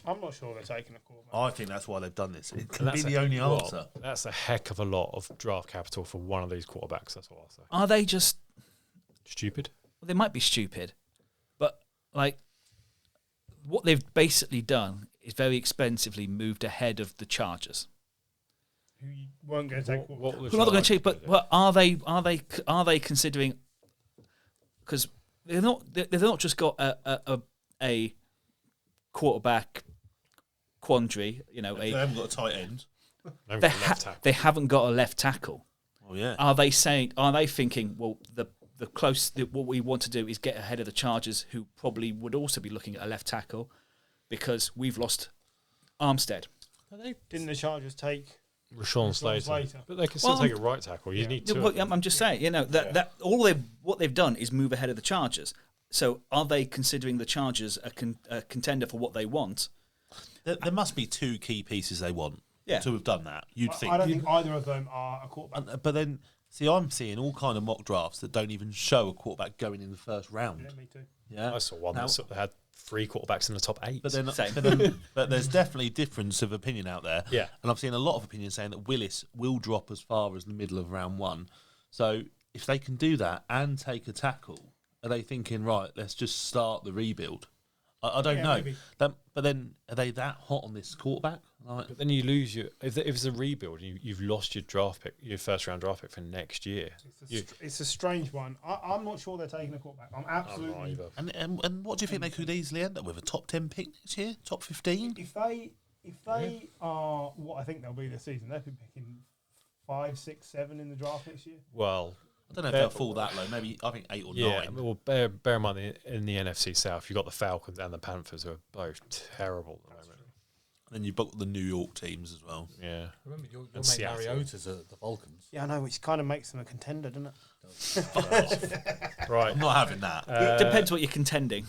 Speaker 4: I'm not sure they're taking a quarterback.
Speaker 3: I think that's why they've done this. It can be the only answer.
Speaker 1: That's a heck of a lot of draft capital for one of these quarterbacks. That's what I'll say.
Speaker 5: Are they just
Speaker 1: stupid?
Speaker 5: Well, they might be stupid, but like what they've basically done is very expensively moved ahead of the Chargers.
Speaker 4: Who you weren't going to take?
Speaker 5: Who are not going to take? But are they considering? Because they've not just got a quarterback quandary.
Speaker 3: They haven't got a tight end.
Speaker 5: They haven't got a left tackle.
Speaker 3: Oh yeah.
Speaker 5: Are they thinking? Well, what we want to do is get ahead of the Chargers, who probably would also be looking at a left tackle, because we've lost Armstead.
Speaker 4: Didn't the Chargers take
Speaker 1: Rashawn Slater? But they can still take a right tackle. You need to.
Speaker 5: I'm just saying, that what they've done is move ahead of the Chargers. So are they considering the Chargers a contender for what they want?
Speaker 3: There must be 2 key pieces they want to have done that. You'd think.
Speaker 4: I don't think either of them are a quarterback.
Speaker 3: But then, see, I'm seeing all kind of mock drafts that don't even show a quarterback going in the first round.
Speaker 4: Yeah, me too.
Speaker 3: Yeah,
Speaker 1: I saw one that had 3 quarterbacks in the top 8.
Speaker 3: But there's definitely difference of opinion out there.
Speaker 1: Yeah,
Speaker 3: and I've seen a lot of opinions saying that Willis will drop as far as the middle of round 1. So if they can do that and take a tackle, are they thinking, right, let's just start the rebuild? I don't know. But then, are they that hot on this quarterback?
Speaker 1: But then you lose if it's a rebuild, you've lost your draft pick, your first round draft pick for next year.
Speaker 4: It's a strange one. I'm not sure they're taking a quarterback. I'm absolutely.
Speaker 3: And what do you think they could easily end up with? A top 10 pick next year? Top 15?
Speaker 4: If they are what I think they'll be this season, they'll be picking 5, 6, 7 in the draft next year.
Speaker 1: Well,
Speaker 3: I don't know if they'll fall that low. Maybe I think 8 or 9.
Speaker 1: Well, bear in mind in the NFC South, you've got the Falcons and the Panthers, who are both terrible at the moment.
Speaker 3: And then you've got the New York teams as well.
Speaker 1: Yeah.
Speaker 2: Remember, your mate
Speaker 1: Seattle.
Speaker 2: Mariota's at the Vulcans.
Speaker 4: Yeah, I know, which kind of makes them a contender, doesn't it?
Speaker 1: Right.
Speaker 3: I'm not having that.
Speaker 5: Depends what you're contending.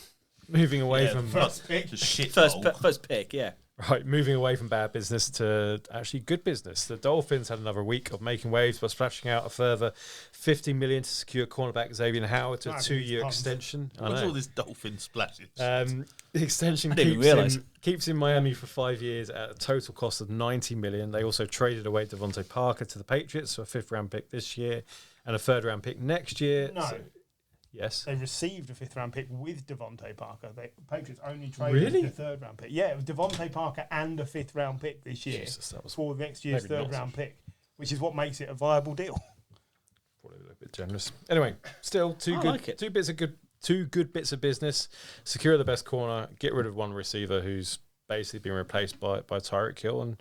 Speaker 1: Moving away from
Speaker 4: First pick.
Speaker 3: Just shit.
Speaker 5: First pick, yeah.
Speaker 1: Right, moving away from bad business to actually good business. The Dolphins had another week of making waves by splashing out a further $50 million to secure cornerback Xavier Howard to a 2-year extension.
Speaker 3: What's all this dolphin splashes?
Speaker 1: The extension
Speaker 5: I didn't realise.
Speaker 1: keeps in Miami for 5 years at a total cost of $90 million. They also traded away Devontae Parker to the Patriots for a 5th-round pick this year and a 3rd-round pick next year.
Speaker 4: No.
Speaker 1: Yes.
Speaker 4: They received a 5th-round pick with Devontae Parker. The Patriots only traded the 3rd-round pick. Yeah, it was Devontae Parker and a 5th-round pick this year for next year's 3rd-round pick, which is what makes it a viable deal.
Speaker 1: Probably a little bit generous. Anyway, still two good bits of business. Secure the best corner, get rid of one receiver who's basically been replaced by Tyreek Hill, and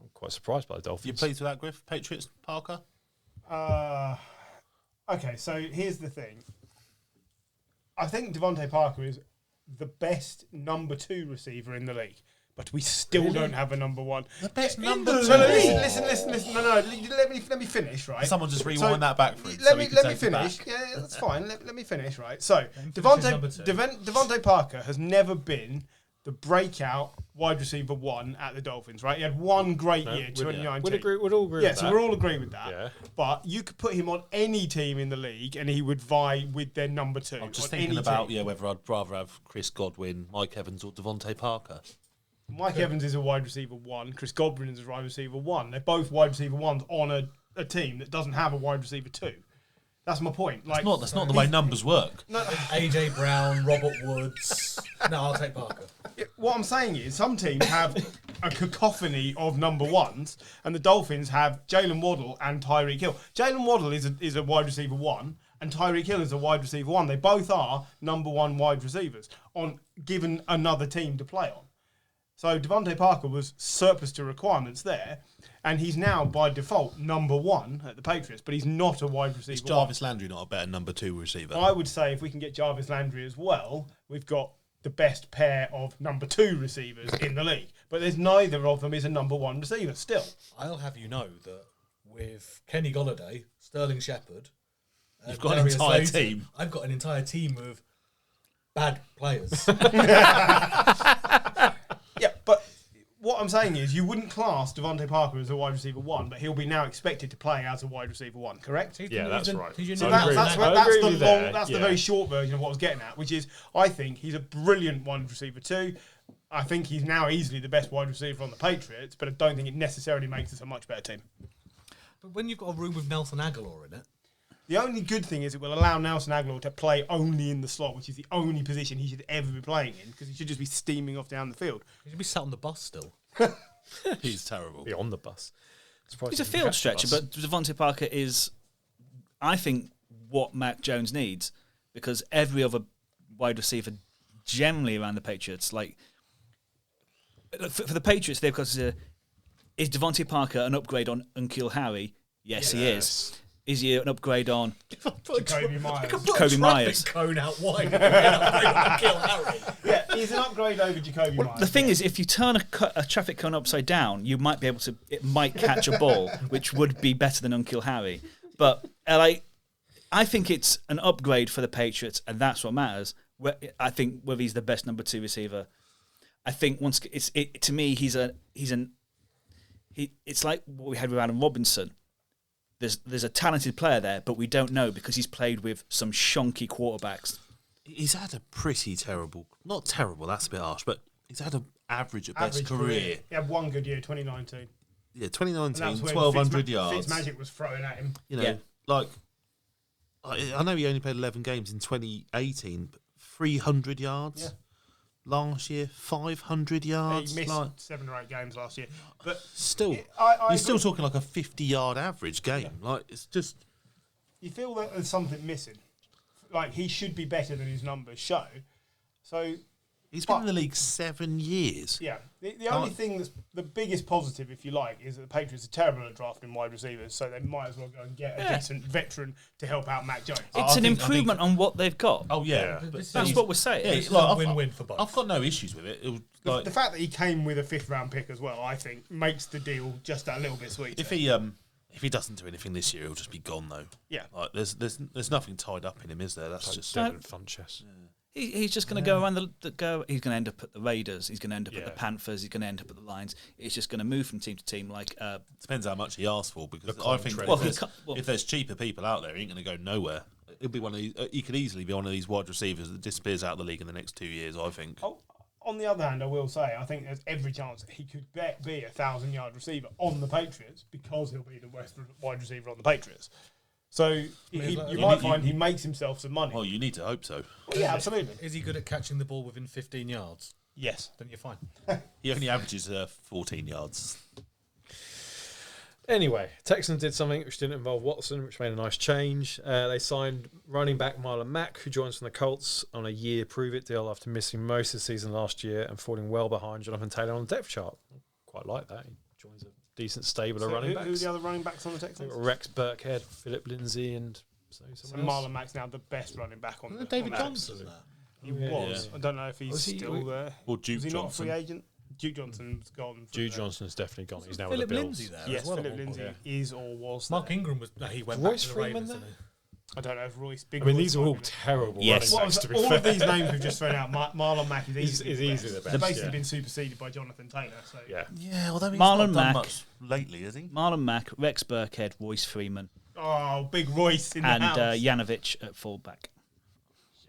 Speaker 1: I'm quite surprised by the Dolphins.
Speaker 3: You pleased with that, Griff? Patriots, Parker?
Speaker 4: Okay, so here's the thing. I think Devontae Parker is the best number 2 receiver in the league, but we still don't have a number 1.
Speaker 3: The best number 2?
Speaker 4: Listen. No, let me finish, right?
Speaker 3: Someone just rewind that back for it.
Speaker 4: Let me finish. Yeah, that's fine. Let me finish, right? So, Devontae Parker has never been the breakout wide receiver 1 at the Dolphins, right? He had one great year, 2019.
Speaker 1: We'd all agree with that.
Speaker 4: So we all agree with that.
Speaker 1: Yeah.
Speaker 4: But you could put him on any team in the league and he would vie with their number 2.
Speaker 3: I'm just thinking about whether I'd rather have Chris Godwin, Mike Evans, or Devontae Parker.
Speaker 4: Mike Evans is a wide receiver 1. Chris Godwin is a wide receiver 1. They're both wide receiver 1s on a team that doesn't have a wide receiver 2. That's my point. Like,
Speaker 3: That's not the way numbers work.
Speaker 4: No,
Speaker 2: AJ Brown, Robert Woods. No, I'll take Parker.
Speaker 4: what I'm saying is some teams have a cacophony of number 1s, and the Dolphins have Jalen Waddle and Tyreek Hill. Jalen Waddle is a wide receiver 1, and Tyreek Hill is a wide receiver 1. They both are number 1 wide receivers given another team to play on. So Devontae Parker was surplus to requirements there, and he's now by default number 1 at the Patriots, but he's not a wide receiver.
Speaker 3: Is Jarvis Landry not a better number 2 receiver?
Speaker 4: I would say if we can get Jarvis Landry as well, we've got the best pair of number 2 receivers in the league. But there's neither of them is a number 1 receiver still.
Speaker 2: I'll have you know that with Kenny Golladay, Sterling Shepard,
Speaker 3: you've got an entire team.
Speaker 2: I've got an entire team of bad players.
Speaker 4: Yeah, but what I'm saying is you wouldn't class Devontae Parker as a wide receiver 1, but he'll be now expected to play as a wide receiver 1, correct?
Speaker 1: Yeah, that's right.
Speaker 4: So that's the very short version of what I was getting at, which is I think he's a brilliant wide receiver 2. I think he's now easily the best wide receiver on the Patriots, but I don't think it necessarily makes us a much better team.
Speaker 2: But when you've got a room with Nelson Aguilar in it,
Speaker 4: the only good thing is it will allow Nelson Aguilar to play only in the slot, which is the only position he should ever be playing in, because he should just be steaming off down the field.
Speaker 2: he should be sat on the bus still.
Speaker 3: He's terrible.
Speaker 1: Be on the bus.
Speaker 5: He's a field stretcher, but Devontae Parker is, I think, what Mac Jones needs, because every other wide receiver generally around the Patriots, like for the Patriots, they've got to is Devontae Parker an upgrade on N'Keal Harry? Yes, he is. Is he an upgrade on
Speaker 4: Jacoby Myers?
Speaker 5: Jacoby Myers.
Speaker 2: Cone out wide. Harry.
Speaker 4: Yeah, he's an upgrade over Jacoby Myers.
Speaker 5: The thing is, if you turn a traffic cone upside down, you might be able to. It might catch a ball, which would be better than N'Keal Harry. But I think it's an upgrade for the Patriots, and that's what matters. I think whether he's the best number 2 receiver. I think to me it's like what we had with Adam Robinson. There's a talented player there, but we don't know because he's played with some shonky quarterbacks.
Speaker 3: He's had a pretty terrible, not terrible, that's a bit harsh, but he's had an average at best career.
Speaker 4: He had one good year, 2019.
Speaker 3: Yeah, 2019, 1,200 yards.
Speaker 4: Fitzmagic was throwing at him.
Speaker 3: You know, like, I know he only played 11 games in 2018, but 300 yards. Yeah. Last year, 500 yards.
Speaker 4: He missed 7 or 8 games last year. But
Speaker 3: still, you're still talking like a 50-yard average game. Yeah. Like, it's just...
Speaker 4: You feel that there's something missing. Like, he should be better than his numbers show. So...
Speaker 3: He's been in the league 7 years.
Speaker 4: Yeah. The only thing that's the biggest positive, if you like, is that the Patriots are terrible at drafting wide receivers, so they might as well go and get a decent veteran to help out Mac Jones.
Speaker 5: It's an improvement on what they've got.
Speaker 3: Oh, yeah.
Speaker 5: That's what we're saying.
Speaker 3: Yeah,
Speaker 2: It's
Speaker 3: like,
Speaker 2: a win-win for both.
Speaker 3: I've got no issues with it. It was like,
Speaker 4: The fact that he came with a 5th round pick as well, I think, makes the deal just a little bit sweeter.
Speaker 3: if he doesn't do anything this year, he'll just be gone, though.
Speaker 4: Yeah.
Speaker 3: Like, there's nothing tied up in him, is there? That's just...
Speaker 1: Devin Funchess.
Speaker 5: He's just going to go around the He's going to end up at the Raiders. He's going to end up at
Speaker 1: Yeah.
Speaker 5: the Panthers. He's going to end up at the Lions. He's just going to move from team to team. Like
Speaker 3: Depends how much he asks for, because
Speaker 1: The
Speaker 3: I think
Speaker 1: contract.
Speaker 3: if there's cheaper people out there, he ain't going to go nowhere. It'll be one of these. He could easily be one of these wide receivers that disappears out of the league in the next 2 years, I think.
Speaker 4: Oh, on the other hand, I will say, I think there's every chance he could be a 1,000-yard receiver on the Patriots because he'll be the best wide receiver on the Patriots. So you might find he makes himself some money.
Speaker 3: Well, you need to hope so.
Speaker 4: Yeah, absolutely.
Speaker 2: Is he good at catching the ball within 15 yards?
Speaker 4: Yes.
Speaker 2: Then you're fine.
Speaker 3: He only averages 14 yards.
Speaker 1: Anyway, Texans did something which didn't involve Watson, which made a nice change. They signed running back Marlon Mack, who joins from the Colts on a year prove-it deal after missing most of the season last year and falling well behind Jonathan Taylor on the depth chart. Quite like that. He joins a decent stable of running backs.
Speaker 4: Who are the other running backs on the Texans?
Speaker 1: Rex Burkhead, Philip Lindsay, and
Speaker 4: So
Speaker 1: someone else.
Speaker 4: Marlon Mack's now the best running back on the
Speaker 2: David
Speaker 4: on that.
Speaker 2: Johnson.
Speaker 4: He was. I don't know if he's
Speaker 1: Was he-
Speaker 4: still there.
Speaker 3: Or Duke
Speaker 4: Was he not a
Speaker 3: Johnson.
Speaker 4: free agent? Duke Johnson's gone.
Speaker 1: Jude Johnson's definitely gone. He's now
Speaker 2: Philip
Speaker 1: with the Bills.
Speaker 2: Lindsay there
Speaker 4: Yes,
Speaker 2: as well. at
Speaker 4: Philip
Speaker 2: one point.
Speaker 4: Lindsay is or was.
Speaker 2: Mark
Speaker 4: there.
Speaker 2: Ingram was. He went
Speaker 1: Royce
Speaker 2: back to the
Speaker 1: Freeman
Speaker 2: Ravens.
Speaker 1: there?
Speaker 2: didn't
Speaker 4: I don't know if Royce. Big
Speaker 1: I mean,
Speaker 4: Royce
Speaker 1: these are
Speaker 4: might
Speaker 1: all
Speaker 4: be there.
Speaker 1: terrible
Speaker 5: Yes.
Speaker 1: running backs, to be
Speaker 4: all
Speaker 1: fair.
Speaker 4: of these names we've just thrown out, Marlon Mack is
Speaker 1: Is easily the best,
Speaker 4: They've basically
Speaker 1: yeah.
Speaker 4: been superseded by Jonathan Taylor. So
Speaker 1: Yeah.
Speaker 3: Yeah, although he's
Speaker 5: Marlon
Speaker 3: not done
Speaker 5: Mack.
Speaker 3: much lately, has he?
Speaker 5: Marlon Mack, Rex Burkhead, Royce Freeman,
Speaker 4: Oh, big Royce in
Speaker 5: and
Speaker 4: the house.
Speaker 5: Yanovich at fullback.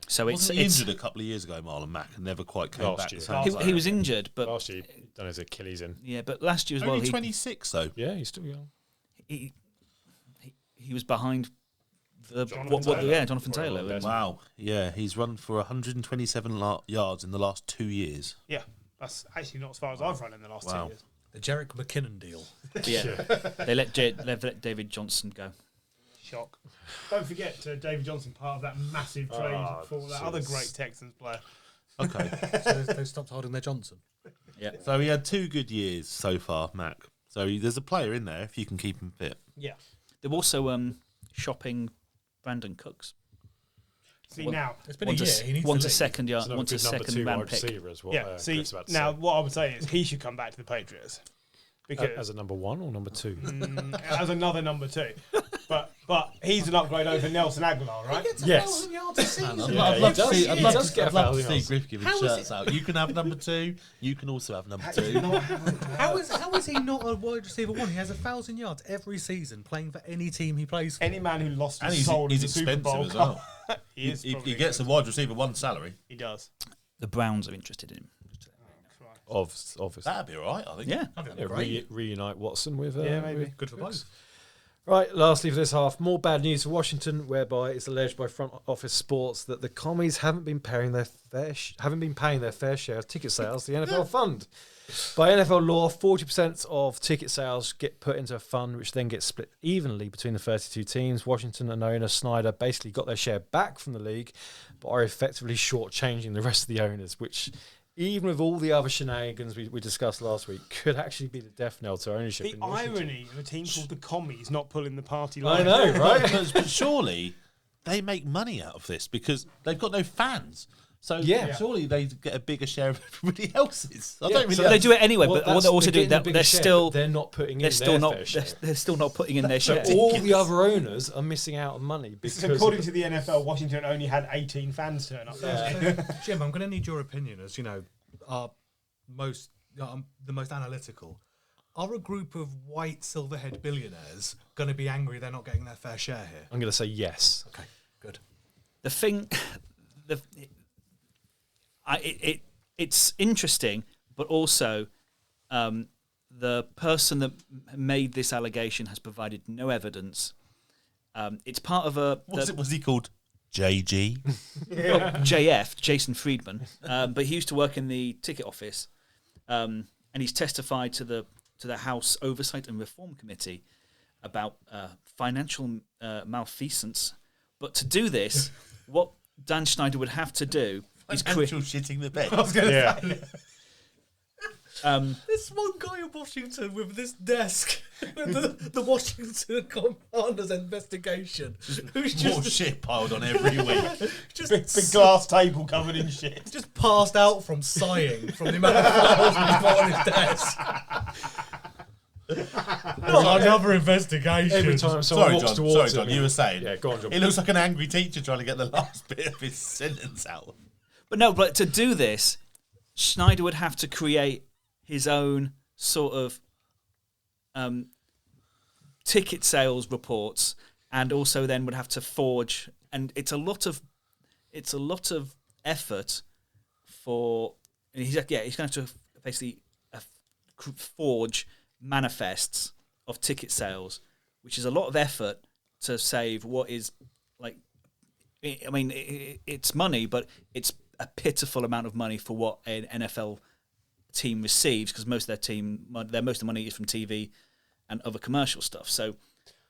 Speaker 5: So it's
Speaker 3: Wasn't he injured a couple of years ago, Marlon Mack, and never quite came
Speaker 1: Last
Speaker 3: back?
Speaker 1: year.
Speaker 3: the same as
Speaker 5: he was injured, but
Speaker 1: Last year, he done his Achilles in.
Speaker 5: yeah, but last year as well
Speaker 3: Only 26 though.
Speaker 1: Yeah, he's still young.
Speaker 5: he was behind
Speaker 4: Jonathan Taylor.
Speaker 5: Jonathan Taylor.
Speaker 1: Well,
Speaker 3: Wow. Yeah, he's run for 127 yards in the last 2 years.
Speaker 4: Yeah, that's actually not as far as I've run in the last
Speaker 3: Wow.
Speaker 4: 2 years.
Speaker 2: The Jerick McKinnon deal.
Speaker 5: Yeah, they let David Johnson go.
Speaker 4: Shock. Don't forget David Johnson, part of that massive trade
Speaker 1: Ah,
Speaker 4: for that other
Speaker 1: jeez.
Speaker 4: great Texans player.
Speaker 3: Okay.
Speaker 2: So they stopped holding their Johnson.
Speaker 5: Yeah,
Speaker 3: So he had 2 good years so far, Mac. So there's a player in there if you can keep him fit.
Speaker 4: Yeah.
Speaker 5: they're also shopping Brandon Cooks.
Speaker 4: See
Speaker 5: Well,
Speaker 4: now.
Speaker 2: It's been a year. He needs to
Speaker 5: Once a
Speaker 2: leave.
Speaker 5: second yard,
Speaker 1: It's another
Speaker 5: once a
Speaker 1: good number
Speaker 5: second
Speaker 1: 2
Speaker 5: round
Speaker 1: wide
Speaker 5: pick.
Speaker 1: receiver as well.
Speaker 4: Yeah. See
Speaker 1: Chris about to
Speaker 4: now,
Speaker 1: say.
Speaker 4: what I would say is he should come back to the Patriots because
Speaker 1: As a number 1 or number 2?
Speaker 4: as another number 2. But he's an upgrade over Nelson Aguilar, right?
Speaker 1: Yes.
Speaker 3: I'd
Speaker 1: Yeah,
Speaker 3: love
Speaker 1: he does- he does get a
Speaker 3: to
Speaker 1: thousand
Speaker 3: see
Speaker 1: yards.
Speaker 3: Griff giving
Speaker 2: How is
Speaker 3: shirts out. You can have number 2. You can also have number 2.
Speaker 2: How is he not a wide receiver one? He has 1,000 yards every season playing for any team he plays for.
Speaker 4: Any man who lost
Speaker 3: And
Speaker 4: his soul in
Speaker 3: he's
Speaker 4: the Super
Speaker 3: expensive
Speaker 4: Bowl,
Speaker 3: as well.
Speaker 4: he is
Speaker 3: He
Speaker 4: probably
Speaker 3: gets a
Speaker 4: expensive.
Speaker 3: wide receiver 1 salary.
Speaker 4: He does.
Speaker 5: The Browns are interested in him.
Speaker 1: Obviously.
Speaker 3: That'd be all right, I think.
Speaker 5: Yeah,
Speaker 1: Yeah, reunite Watson with.
Speaker 4: Yeah, maybe.
Speaker 1: with
Speaker 2: Good for both.
Speaker 1: Right, lastly for this half, more bad news for Washington, whereby it's alleged by Front Office Sports that the commies haven't been paying their fair share of ticket sales to the NFL fund. By NFL law, 40% of ticket sales get put into a fund, which then gets split evenly between the 32 teams. Washington and owner Snyder basically got their share back from the league, but are effectively shortchanging the rest of the owners, which, even with all the other shenanigans we discussed last week, could actually be the death knell to ownership.
Speaker 4: The
Speaker 1: in Washington.
Speaker 4: irony of a team called the Commies not pulling the party
Speaker 1: I
Speaker 4: line.
Speaker 1: know, right?
Speaker 3: But surely they make money out of this because they've got no fans. So
Speaker 1: Yeah.
Speaker 3: surely they get a bigger share of everybody else's. I
Speaker 1: Yeah,
Speaker 3: don't really.
Speaker 1: so
Speaker 5: they do it anyway.
Speaker 1: Well,
Speaker 5: but what
Speaker 1: that's-
Speaker 5: they're also
Speaker 1: they're
Speaker 5: doing,
Speaker 1: getting the
Speaker 5: they're
Speaker 1: bigger share,
Speaker 5: still
Speaker 1: but they're not putting
Speaker 5: they're
Speaker 1: in
Speaker 5: still
Speaker 1: their
Speaker 5: not
Speaker 1: fair share.
Speaker 5: they're still not putting in their
Speaker 1: So
Speaker 5: share.
Speaker 1: all the other owners are missing out on money
Speaker 4: This
Speaker 1: because
Speaker 4: is according to the NFL. Washington only had 18 fans turn up.
Speaker 2: Jim, I'm going to need your opinion as, our most, the most analytical. Are a group of white silverhead billionaires going to be angry they're not getting their fair share here?
Speaker 1: I'm going to say yes.
Speaker 2: Okay, good.
Speaker 5: The thing, it's interesting, but also the person that made this allegation has provided no evidence. It's part of
Speaker 3: Was he called JG?
Speaker 5: JF, Jason Friedman, but he used to work in the ticket office, and he's testified to the House Oversight and Reform Committee about financial malfeasance. But to do this, what Dan Schneider would have to do
Speaker 3: Financial shitting the bed.
Speaker 2: I was going to say.
Speaker 6: This one guy in Washington with this desk, with the Washington Commanders investigation, who's
Speaker 3: More
Speaker 6: just
Speaker 3: shit piled on every week.
Speaker 4: Big glass table covered in shit.
Speaker 6: just passed out from sighing from the amount of files he's got on his desk. Another investigation.
Speaker 1: Every time someone walks towards him,
Speaker 3: you were saying.
Speaker 1: Yeah, go on, John.
Speaker 3: He looks like an angry teacher trying to get the last bit of his sentence out.
Speaker 5: But to do this, Schneider would have to create his own sort of ticket sales reports, and also then would have to forge. And it's a lot of effort for. And he's going to have to basically forge manifests of ticket sales, which is a lot of effort to save what is like. I mean, it's money, but it's a pitiful amount of money for what an NFL team receives, because most of the money is from TV and other commercial stuff. So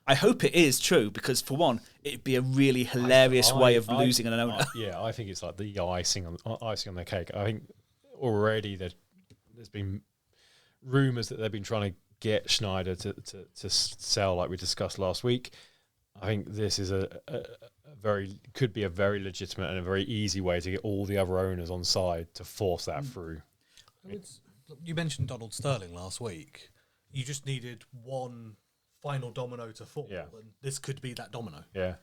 Speaker 5: I hope it is true, because for one, it'd be a really hilarious way of losing an owner.
Speaker 1: I think it's like the icing on the cake. I think already there's been rumours that they've been trying to get Schneider to sell, like we discussed last week. I think this is could be a very legitimate and a very easy way to get all the other owners on side to force that through.
Speaker 6: You mentioned Donald Sterling last week. You just needed one final domino to fall, and this could be that domino.
Speaker 1: Yeah.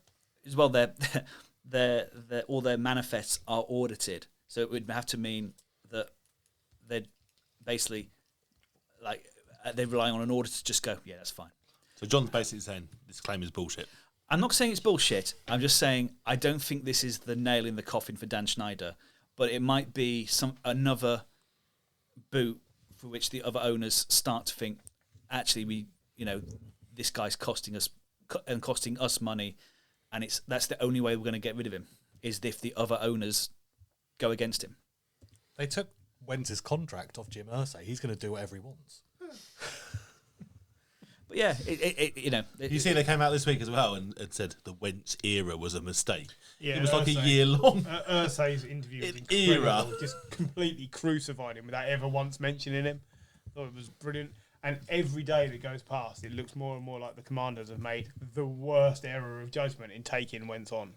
Speaker 5: As well, all their manifests are audited, so it would have to mean that they're basically they're relying on an auditor to just go, yeah, that's fine.
Speaker 3: So John's basically saying this claim is bullshit.
Speaker 5: I'm not saying it's bullshit. I'm just saying I don't think this is the nail in the coffin for Dan Schneider, but it might be another boot for which the other owners start to think, actually, this guy's costing us money, and that's the only way we're going to get rid of him, is if the other owners go against him.
Speaker 6: They took Wentz's contract off Jim Irsay. He's going to do whatever he wants.
Speaker 5: But yeah,
Speaker 3: You see, they came out this week as well and said the Wentz era was a mistake.
Speaker 4: Yeah,
Speaker 3: it was like a year long.
Speaker 4: Ursay's interview was incredible. Just completely crucified him without ever once mentioning him. Thought it was brilliant. And every day that goes past, it looks more and more like the Commanders have made the worst error of judgment in taking Wentz on.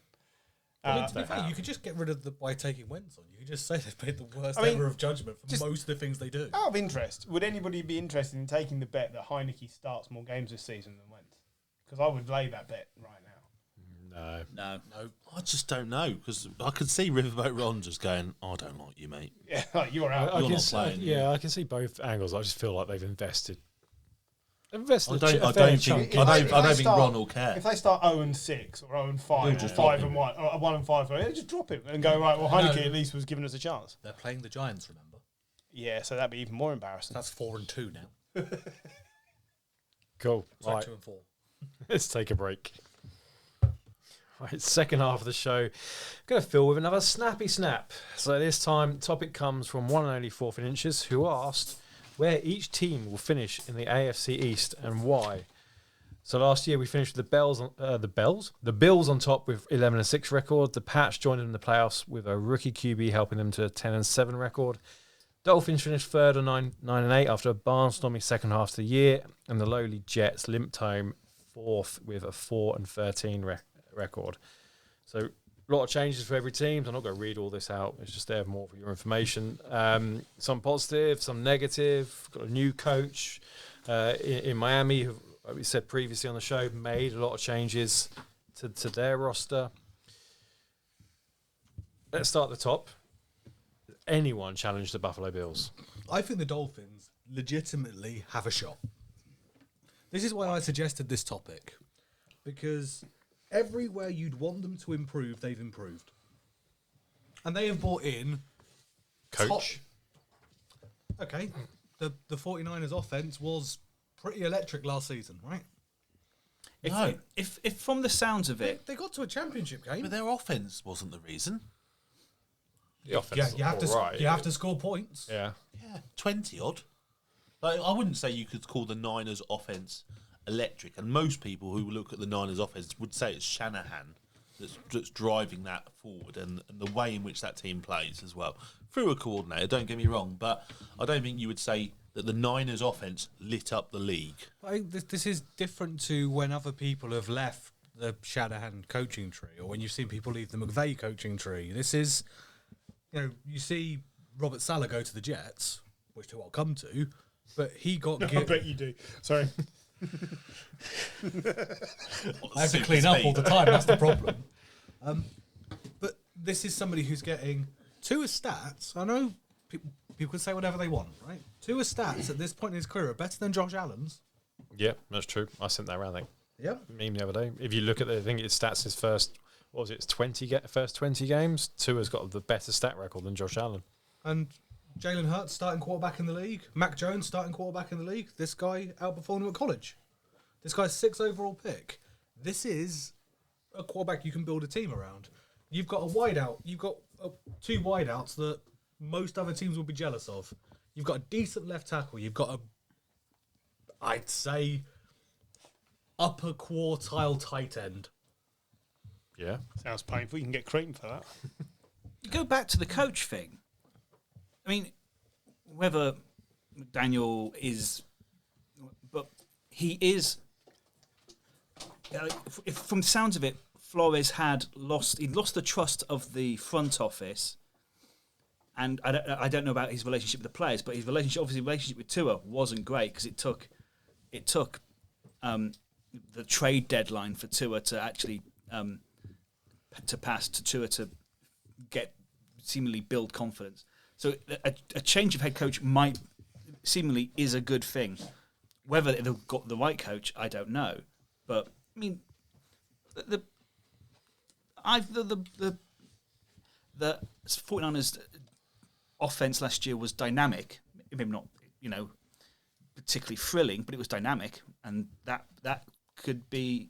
Speaker 6: To be fair, you could just get rid of by taking Wentz on. You could just say they've made the worst error of judgment for most of the things they do.
Speaker 4: Out of interest, would anybody be interested in taking the bet that Heineke starts more games this season than Wentz? Because I would lay that bet right now.
Speaker 5: No.
Speaker 3: I just don't know, because I could see Riverboat Ron just going, I don't like you, mate.
Speaker 4: Yeah, you're out.
Speaker 1: I
Speaker 3: You're
Speaker 1: can
Speaker 3: not
Speaker 1: see,
Speaker 3: playing.
Speaker 1: I can see both angles. I just feel like they've invested.
Speaker 3: I don't think Ron will care.
Speaker 4: If they start 0-6 or 0-5 or
Speaker 3: just
Speaker 4: 5-1 or 1-5, just drop him and go, right, well, Heineke at least was giving us a chance.
Speaker 6: They're playing the Giants, remember?
Speaker 4: Yeah, so that'd be even more embarrassing.
Speaker 6: That's 4-2 now.
Speaker 1: Cool.
Speaker 6: Sorry,
Speaker 1: Right.
Speaker 6: 2-4.
Speaker 1: Let's take a break. Right, second half of the show, going to fill with another Snappy Snap. So this time, topic comes from one and only Fourth and Inches, who asked where each team will finish in the AFC East and why. So last year we finished with the Bills on top with 11-6 record. The Pats joined in the playoffs with a rookie QB helping them to a 10-7 record. Dolphins finished third on 9-8 after a barnstorming second half of the year, and the lowly Jets limped home fourth with a 4-13 record. So a lot of changes for every team. I'm not going to read all this out. It's just there more for your information. Some positive, some negative. Got a new coach in Miami, who, like we said previously on the show, made a lot of changes to their roster. Let's start at the top. Anyone challenge the Buffalo Bills?
Speaker 6: I think the Dolphins legitimately have a shot. This is why I suggested this topic, because everywhere you'd want them to improve, they've improved. And they have brought in
Speaker 1: Coach.
Speaker 6: Okay, the 49ers offense was pretty electric last season, right?
Speaker 5: If from the sounds of it,
Speaker 6: They got to a championship game.
Speaker 3: But their offense wasn't the reason.
Speaker 1: The offense
Speaker 6: You have to
Speaker 1: right.
Speaker 6: you have to score points.
Speaker 1: Yeah.
Speaker 3: Yeah, 20 odd. Like, I wouldn't say you could call the Niners offense electric, and most people who look at the Niners offense would say it's Shanahan that's driving that forward, and the way in which that team plays as well through a coordinator. Don't get me wrong, but I don't think you would say that the Niners' offense lit up the league.
Speaker 6: I think this is different to when other people have left the Shanahan coaching tree, or when you've seen people leave the McVay coaching tree. This is, you see Robert Saleh go to the Jets, which I'll come to, but he got.
Speaker 4: I bet you do. Sorry.
Speaker 6: I have to clean up all the time. That's the problem. But this is somebody who's getting Tua's stats. I know people can say whatever they want, right? Tua's stats at this point in his career are better than Josh Allen's.
Speaker 1: Yeah, that's true. I sent that around, I think.
Speaker 6: Yep.
Speaker 1: Meme the other day. If you look at I think his stats, his first 20 games, Tua's got the better stat record than Josh Allen.
Speaker 6: And Jalen Hurts, starting quarterback in the league. Mac Jones, starting quarterback in the league. This guy outperformed him at college. This guy's 6th overall pick. This is a quarterback you can build a team around. You've got a wideout. You've got 2 wideouts that most other teams will be jealous of. You've got a decent left tackle. You've got I'd say, upper quartile tight end.
Speaker 1: Yeah.
Speaker 4: Sounds painful. You can get cream for that.
Speaker 5: You go back to the coach thing. I mean, whether McDaniel is, but he is. If from the sounds of it, Flores he'd lost the trust of the front office, and I don't know about his relationship with the players, but his relationship with Tua wasn't great because it took the trade deadline for Tua to actually to pass to Tua to get seemingly build confidence. So a change of head coach might seemingly is a good thing. Whether they've got the right coach, I don't know. But I mean, the 49ers offense last year was dynamic. Maybe not, particularly thrilling, but it was dynamic, and that could be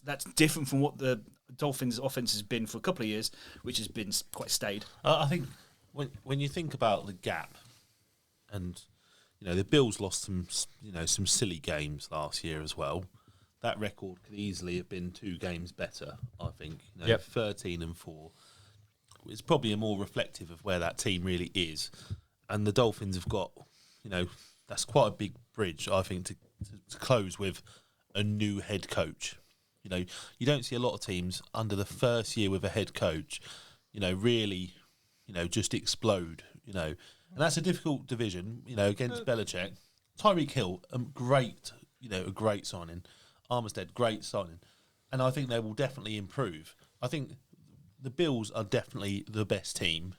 Speaker 5: that's different from what the Dolphins' offense has been for a couple of years, which has been quite staid.
Speaker 3: I think when you think about the gap, and the Bills lost some silly games last year as well. That record could easily have been 2 games better. I think 13-4. It's probably a more reflective of where that team really is, and the Dolphins have got that's quite a big bridge, I think, to close with a new head coach. You don't see a lot of teams under the first year with a head coach, really, just explode, and that's a difficult division, against Belichick. Tyreek Hill, a great signing. Armstead, great signing. And I think they will definitely improve. I think the Bills are definitely the best team.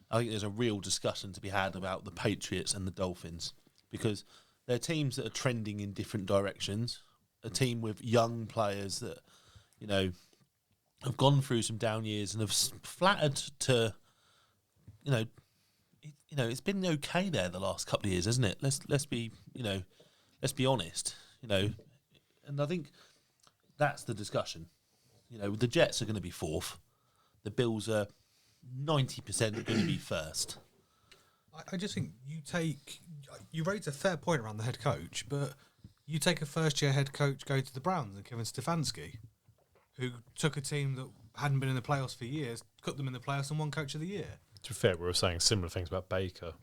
Speaker 3: I think there's a real discussion to be had about the Patriots and the Dolphins, because they're teams that are trending in different directions. A team with young players that, have gone through some down years and have flattered to, it's been okay there the last couple of years, hasn't it? Let's be honest, and I think that's the discussion. The Jets are going to be 4th. The Bills are 90% going to be 1st.
Speaker 6: I just think you raise a fair point around the head coach, but you take a first-year head coach, go to the Browns, and Kevin Stefanski, who took a team that hadn't been in the playoffs for years, put them in the playoffs and won Coach of the Year.
Speaker 1: To be fair, we were saying similar things about Baker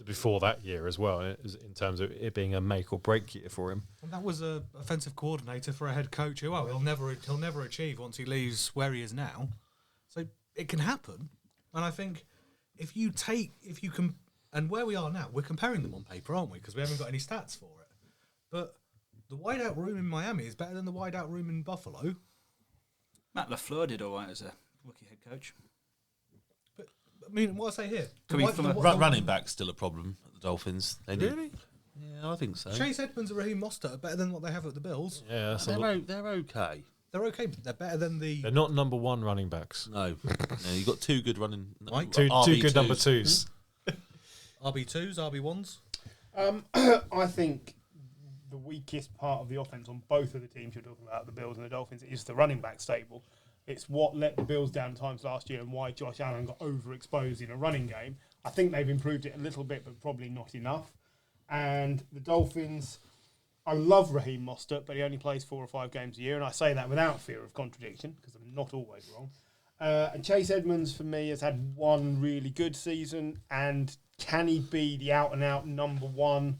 Speaker 1: before that year as well, in terms of it being a make or break year for him.
Speaker 6: And that was a offensive coordinator for a head coach who, he'll never achieve once he leaves where he is now. So it can happen, and I think if you can, and where we are now, we're comparing them on paper, aren't we? Because we haven't got any stats for it. But the wideout room in Miami is better than the wideout room in Buffalo.
Speaker 5: Matt LaFleur did all right as a rookie head coach.
Speaker 6: But I mean, what I say here,
Speaker 3: running back's still a problem at the Dolphins.
Speaker 1: Really?
Speaker 3: Yeah, I think so.
Speaker 6: Chase Edmonds and Raheem Mostert are better than what they have at the Bills.
Speaker 1: Yeah,
Speaker 3: they're okay.
Speaker 6: They're okay, but they're better than the.
Speaker 1: They're not number 1 running backs.
Speaker 3: No, you've got 2 good running.
Speaker 1: Two good number 2s.
Speaker 6: RB2s, RB1s.
Speaker 4: I think the weakest part of the offense on both of the teams you're talking about, the Bills and the Dolphins, is the running back stable. It's what let the Bills down times last year and why Josh Allen got overexposed in a running game. I think they've improved it a little bit, but probably not enough. And the Dolphins, I love Raheem Mostert, but he only plays 4 or 5 games a year, and I say that without fear of contradiction because I'm not always wrong. And Chase Edmonds, for me, has had one really good season, and can he be the out-and-out number one?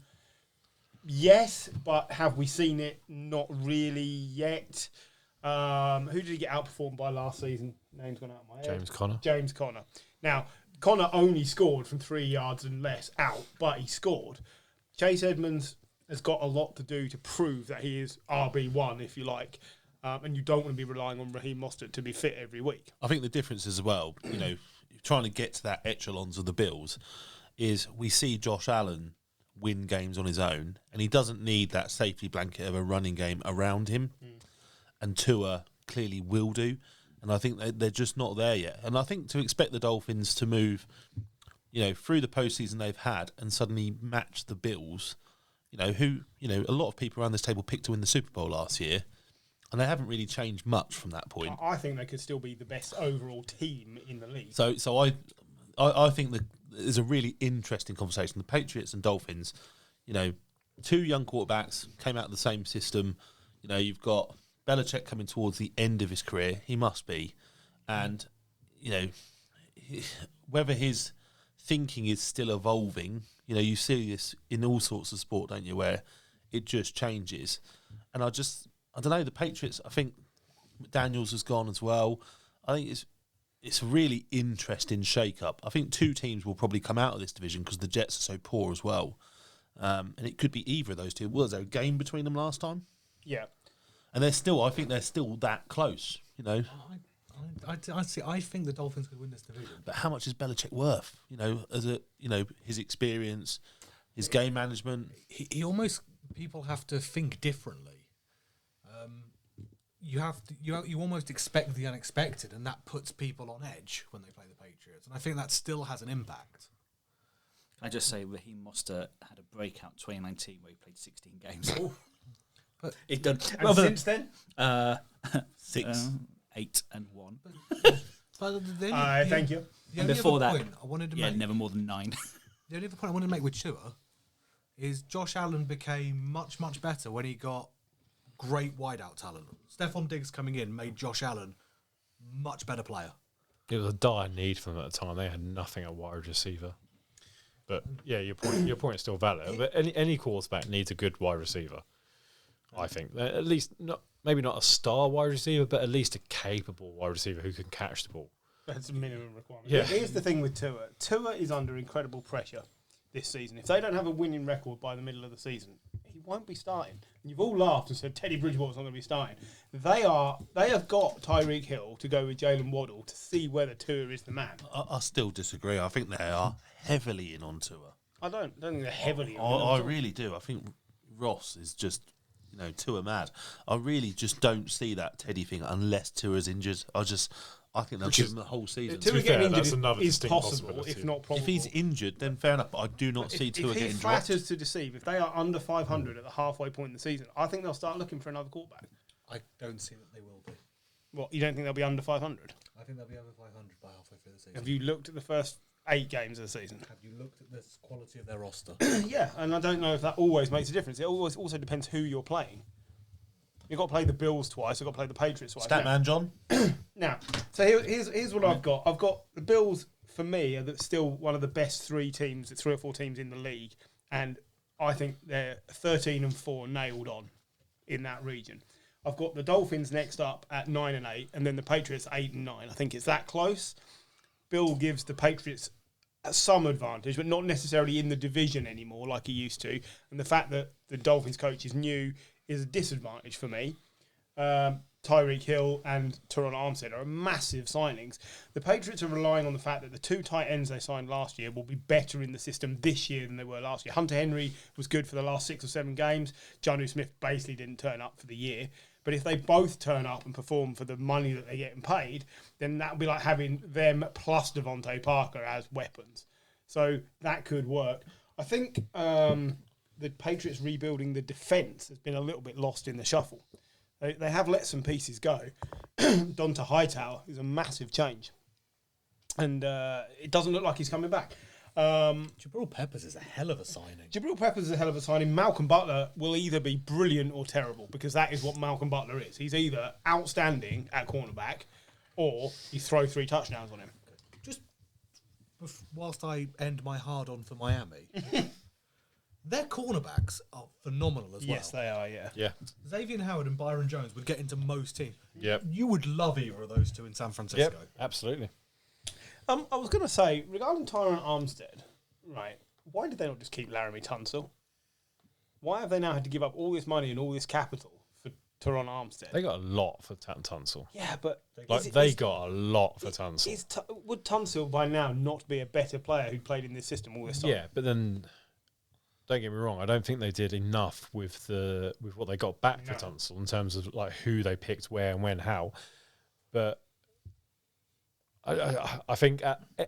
Speaker 4: Yes, but have we seen it? Not really yet. Who did he get outperformed by last season? Name's gone out of my head. James Conner. Now, Conner only scored from 3 yards and less out, but he scored. Chase Edmonds has got a lot to do to prove that he is RB1, if you like. And you don't want to be relying on Raheem Mostert to be fit every week.
Speaker 3: I think the difference as well, trying to get to that echelons of the Bills, is we see Josh Allen win games on his own, and he doesn't need that safety blanket of a running game around him. And Tua clearly will do. And I think they're just not there yet. And I think to expect the Dolphins to move, through the postseason they've had and suddenly match the Bills, who, a lot of people around this table picked to win the Super Bowl last year, and they haven't really changed much from that point.
Speaker 4: I think they could still be the best overall team in the league.
Speaker 3: So I think that there's a really interesting conversation. The Patriots and Dolphins, 2 young quarterbacks came out of the same system. You've got Belichick coming towards the end of his career. He must be. And, whether his thinking is still evolving, you see this in all sorts of sport, don't you, where it just changes. And I don't know, the Patriots, I think McDaniels has gone as well. I think it's a really interesting shake-up. I think 2 teams will probably come out of this division because the Jets are so poor as well. And it could be either of those two. Was there a game between them last time?
Speaker 4: Yeah.
Speaker 3: And I think they're still that close,
Speaker 6: I think the Dolphins could win this division.
Speaker 3: But how much is Belichick worth? His experience, his game management.
Speaker 6: He almost, people have to think differently. You almost expect the unexpected, and that puts people on edge when they play the Patriots. And I think that still has an impact.
Speaker 5: I just say Raheem Mostert had a breakout 2019 where he played 16 games. But he's done.
Speaker 4: And since then?
Speaker 3: 6,
Speaker 5: 8 and 1.
Speaker 4: Thank you.
Speaker 5: And before that,
Speaker 6: I wanted to make,
Speaker 5: never more than 9.
Speaker 6: The only other point I wanted to make with Tua is Josh Allen became much, much better when he got great wideout talent. Stephon Diggs coming in made Josh Allen much better player.
Speaker 1: It was a dire need for them at the time. They had nothing at wide receiver. But yeah, your point is still valid. But any quarterback needs a good wide receiver. I think at least maybe not a star wide receiver, but at least a capable wide receiver who can catch the ball.
Speaker 4: That's a minimum requirement.
Speaker 1: Yeah.
Speaker 4: Here's the thing with Tua. Tua is under incredible pressure this season. If they don't have a winning record by the middle of the season, he won't be starting. And you've all laughed and said Teddy Bridgewater's not going to be starting. They have got Tyreek Hill to go with Jalen Waddle to see whether Tua is the man.
Speaker 3: I still disagree. I think they are heavily in on Tua.
Speaker 4: I don't think they're heavily.
Speaker 3: I really do. I think Ross is just Tua mad. I really just don't see that Teddy thing unless Tua's injured. I think they'll give him the whole season.
Speaker 4: Tua getting injured is
Speaker 1: distinct
Speaker 4: possible, if not probable.
Speaker 3: If he's injured, then fair enough. But I do not see Tua getting dropped.
Speaker 4: If he flatters to deceive, if they are under 500 at the halfway point in the season, I think they'll start looking for another quarterback.
Speaker 6: I don't see that they will be.
Speaker 4: What, you don't think they'll be under 500?
Speaker 6: I think they'll be over 500 by halfway through the season.
Speaker 4: Have you looked at the first 8 games of the season?
Speaker 6: Have you looked at the quality of their roster?
Speaker 4: Yeah, and I don't know if that always makes a difference. It always also depends who you're playing. You've got to play the Bills twice. You've got to play the Patriots twice.
Speaker 3: Statman John.
Speaker 4: Now, so here's what I've got. I've got the Bills, for me, are still one of the best 3 or 4 teams in the league. And I think they're 13 and 4 nailed on in that region. I've got the Dolphins next up at 9 and 8, and then the Patriots 8 and 9. I think it's that close. Bill gives the Patriots some advantage, but not necessarily in the division anymore like he used to. And the fact that the Dolphins coach is new is a disadvantage for me. Tyreek Hill and Teron Armstead are massive signings. The Patriots are relying on the fact that the 2 tight ends they signed last year will be better in the system this year than they were last year. Hunter Henry was good for the last 6 or 7 games. Jonnu Smith basically didn't turn up for the year. But if they both turn up and perform for the money that they're getting paid, then that would be like having them plus Devontae Parker as weapons. So that could work. I think the Patriots rebuilding the defence has been a little bit lost in the shuffle. They have let some pieces go. Donta Hightower is a massive change. And it doesn't look like he's coming back.
Speaker 6: Jabril Peppers is a hell of a signing.
Speaker 4: Jabril Peppers is a hell of a signing. Malcolm Butler will either be brilliant or terrible, because that is what Malcolm Butler is. He's either outstanding at cornerback or you throw 3 touchdowns on him.
Speaker 6: Just whilst I end my hard on for Miami, their cornerbacks are phenomenal as well.
Speaker 4: Yes, they are, yeah.
Speaker 1: Yeah.
Speaker 6: Xavier Howard and Byron Jones would get into most teams.
Speaker 1: Yep.
Speaker 6: You would love either of those two in San Francisco.
Speaker 1: Yep. Absolutely.
Speaker 4: I was going to say, regarding Tyron Armstead, right, why did they not just keep Laramie Tunsil? Why have they now had to give up all this money and all this capital for Tyron Armstead?
Speaker 1: They got a lot for Tunsil.
Speaker 4: Yeah, but...
Speaker 1: They got a lot for Tunsil.
Speaker 4: Would Tunsil by now not be a better player who played in this system all this time?
Speaker 1: Yeah, but then... Don't get me wrong. I don't think they did enough with what they got back for Tunsil in terms of like who they picked, where and when, how. But I think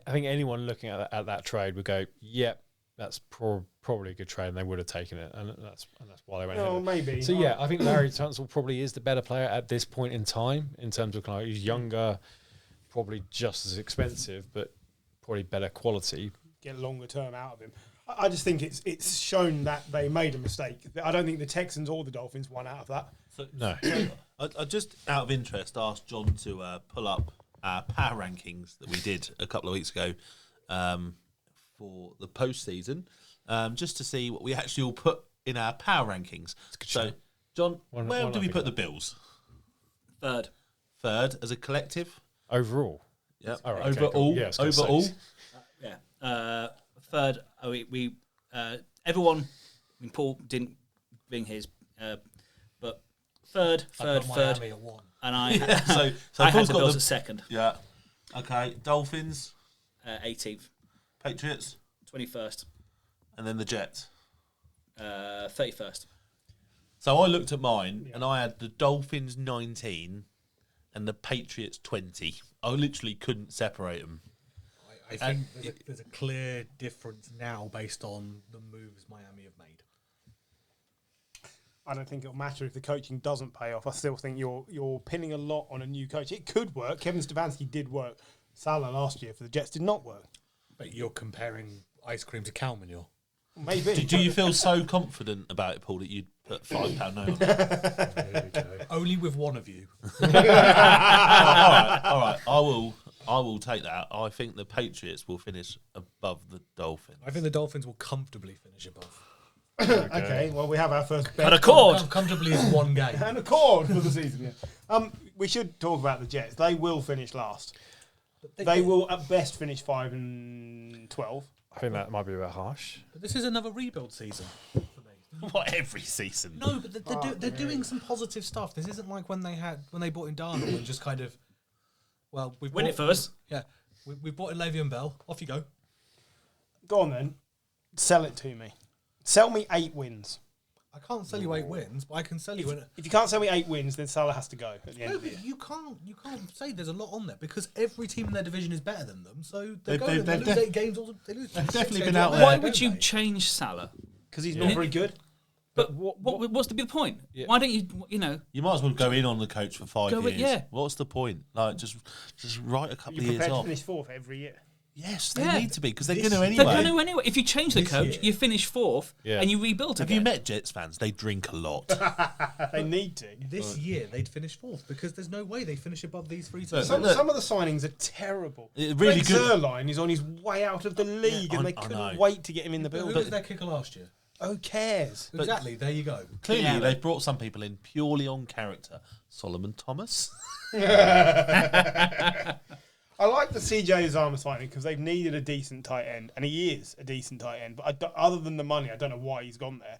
Speaker 1: anyone looking at that trade would go, "Yep, that's probably a good trade," and they would have taken it, and that's why they went.
Speaker 4: No,
Speaker 1: ahead.
Speaker 4: maybe.
Speaker 1: So yeah, I think Larry Tunsil probably is the better player at this point in time in terms of kind of he's younger, probably just as expensive, but probably better quality.
Speaker 4: Get longer term out of him. I just think it's shown that they made a mistake. I don't think the Texans or the Dolphins won out of that.
Speaker 1: No.
Speaker 3: I just, out of interest, asked John to pull up our power rankings that we did a couple of weeks ago for the postseason, just to see what we actually all put in our power rankings. So, John, where do we put the Bills?
Speaker 5: Third
Speaker 3: As a collective?
Speaker 1: Overall?
Speaker 3: Yeah.
Speaker 1: All right,
Speaker 3: Overall?
Speaker 1: okay, cool. Yeah,
Speaker 3: Overall?
Speaker 5: yeah. Third, everyone. I mean, Paul didn't bring his, but third,
Speaker 6: Miami at 1.
Speaker 5: and I.
Speaker 3: So
Speaker 5: I had
Speaker 3: Paul's
Speaker 5: the
Speaker 3: got
Speaker 5: Bills at second.
Speaker 3: Yeah. Okay. Dolphins,
Speaker 5: 18th,
Speaker 3: Patriots,
Speaker 5: 21st,
Speaker 3: and then the Jets.
Speaker 5: 31st.
Speaker 3: So I looked at mine, and I had the Dolphins 19 and the Patriots 20. I literally couldn't separate them.
Speaker 6: I think there's a clear difference now based on the moves Miami have made.
Speaker 4: I don't think it'll matter if the coaching doesn't pay off. I still think you're pinning a lot on a new coach. It could work. Kevin Stefanski did work. Salah last year for the Jets did not work.
Speaker 6: But you're comparing ice cream to cow manure.
Speaker 4: Maybe.
Speaker 3: Do you feel so confident about it, Paul, that you'd put £5 note on it?
Speaker 6: Only with one of you.
Speaker 3: All right. I will take that. I think the Patriots will finish above the Dolphins.
Speaker 6: I think the Dolphins will comfortably finish above.
Speaker 4: Okay, well, we have our first bet.
Speaker 5: An accord.
Speaker 6: Comfortably is one game.
Speaker 4: An accord for the season, yeah. We should talk about the Jets. They will finish last. They will, at best, finish 5-12.
Speaker 1: I think that might be a bit harsh.
Speaker 6: But this is another rebuild season for me.
Speaker 3: What, every season?
Speaker 6: No, but they're doing some positive stuff. This isn't like when they bought in Darnold and just kind of, well, we've
Speaker 5: Win it first.
Speaker 6: Yeah, we bought in Le'Veon Bell. Off you go.
Speaker 4: Go on then. Sell it to me. Sell me 8 wins.
Speaker 6: I can't sell you 8 wins, but I can sell you.
Speaker 4: If you can't sell me 8 wins, then Salah has to go at the end
Speaker 6: No,
Speaker 4: of the
Speaker 6: but
Speaker 4: year.
Speaker 6: you can't say there's a lot on there because every team in their division is better than them. So
Speaker 3: They've
Speaker 6: they lose 8 games. They lose.
Speaker 3: They've definitely
Speaker 6: six
Speaker 3: been
Speaker 6: games
Speaker 3: out
Speaker 6: on
Speaker 3: there.
Speaker 5: Why
Speaker 6: don't
Speaker 5: would you
Speaker 6: they?
Speaker 5: change Salah?
Speaker 4: Because he's not very good.
Speaker 5: But what's the point?
Speaker 1: Yeah.
Speaker 5: Why don't you know?
Speaker 3: You might as well go in on the coach for 5
Speaker 5: Go
Speaker 3: years.
Speaker 5: with- yeah.
Speaker 3: What's the point? Like, just write a couple
Speaker 4: You're
Speaker 3: of years
Speaker 4: prepared to
Speaker 3: off.
Speaker 4: finish 4th every year.
Speaker 3: Yes, they
Speaker 5: Yeah.
Speaker 3: need to be because they're
Speaker 6: This
Speaker 3: going to
Speaker 6: year-
Speaker 5: They're
Speaker 3: anyway.
Speaker 5: going to anyway. If you change the
Speaker 6: This
Speaker 5: coach,
Speaker 6: year.
Speaker 5: you finish 4th
Speaker 1: Yeah.
Speaker 5: and you rebuild
Speaker 3: Have
Speaker 5: again.
Speaker 3: you met Jets fans? They drink a lot.
Speaker 4: They need to.
Speaker 6: This year they'd finish 4th because there's no way they finish above these 3 teams.
Speaker 3: Look,
Speaker 4: Some
Speaker 3: look.
Speaker 4: of the signings are terrible.
Speaker 3: Really
Speaker 4: Greg
Speaker 3: good.
Speaker 4: Zuerlein is on his way out of the league, and they
Speaker 3: I
Speaker 4: couldn't
Speaker 3: know.
Speaker 4: wait to get him in the
Speaker 6: Who
Speaker 4: building.
Speaker 6: was their kicker last year?
Speaker 4: Who cares?
Speaker 6: Exactly. There you go.
Speaker 3: Clearly,
Speaker 5: Yeah.
Speaker 3: they've brought some people in purely on character. Solomon Thomas.
Speaker 4: I like the CJ Uzama signing because they've needed a decent tight end, and he is a decent tight end. But other than the money, I don't know why he's gone there.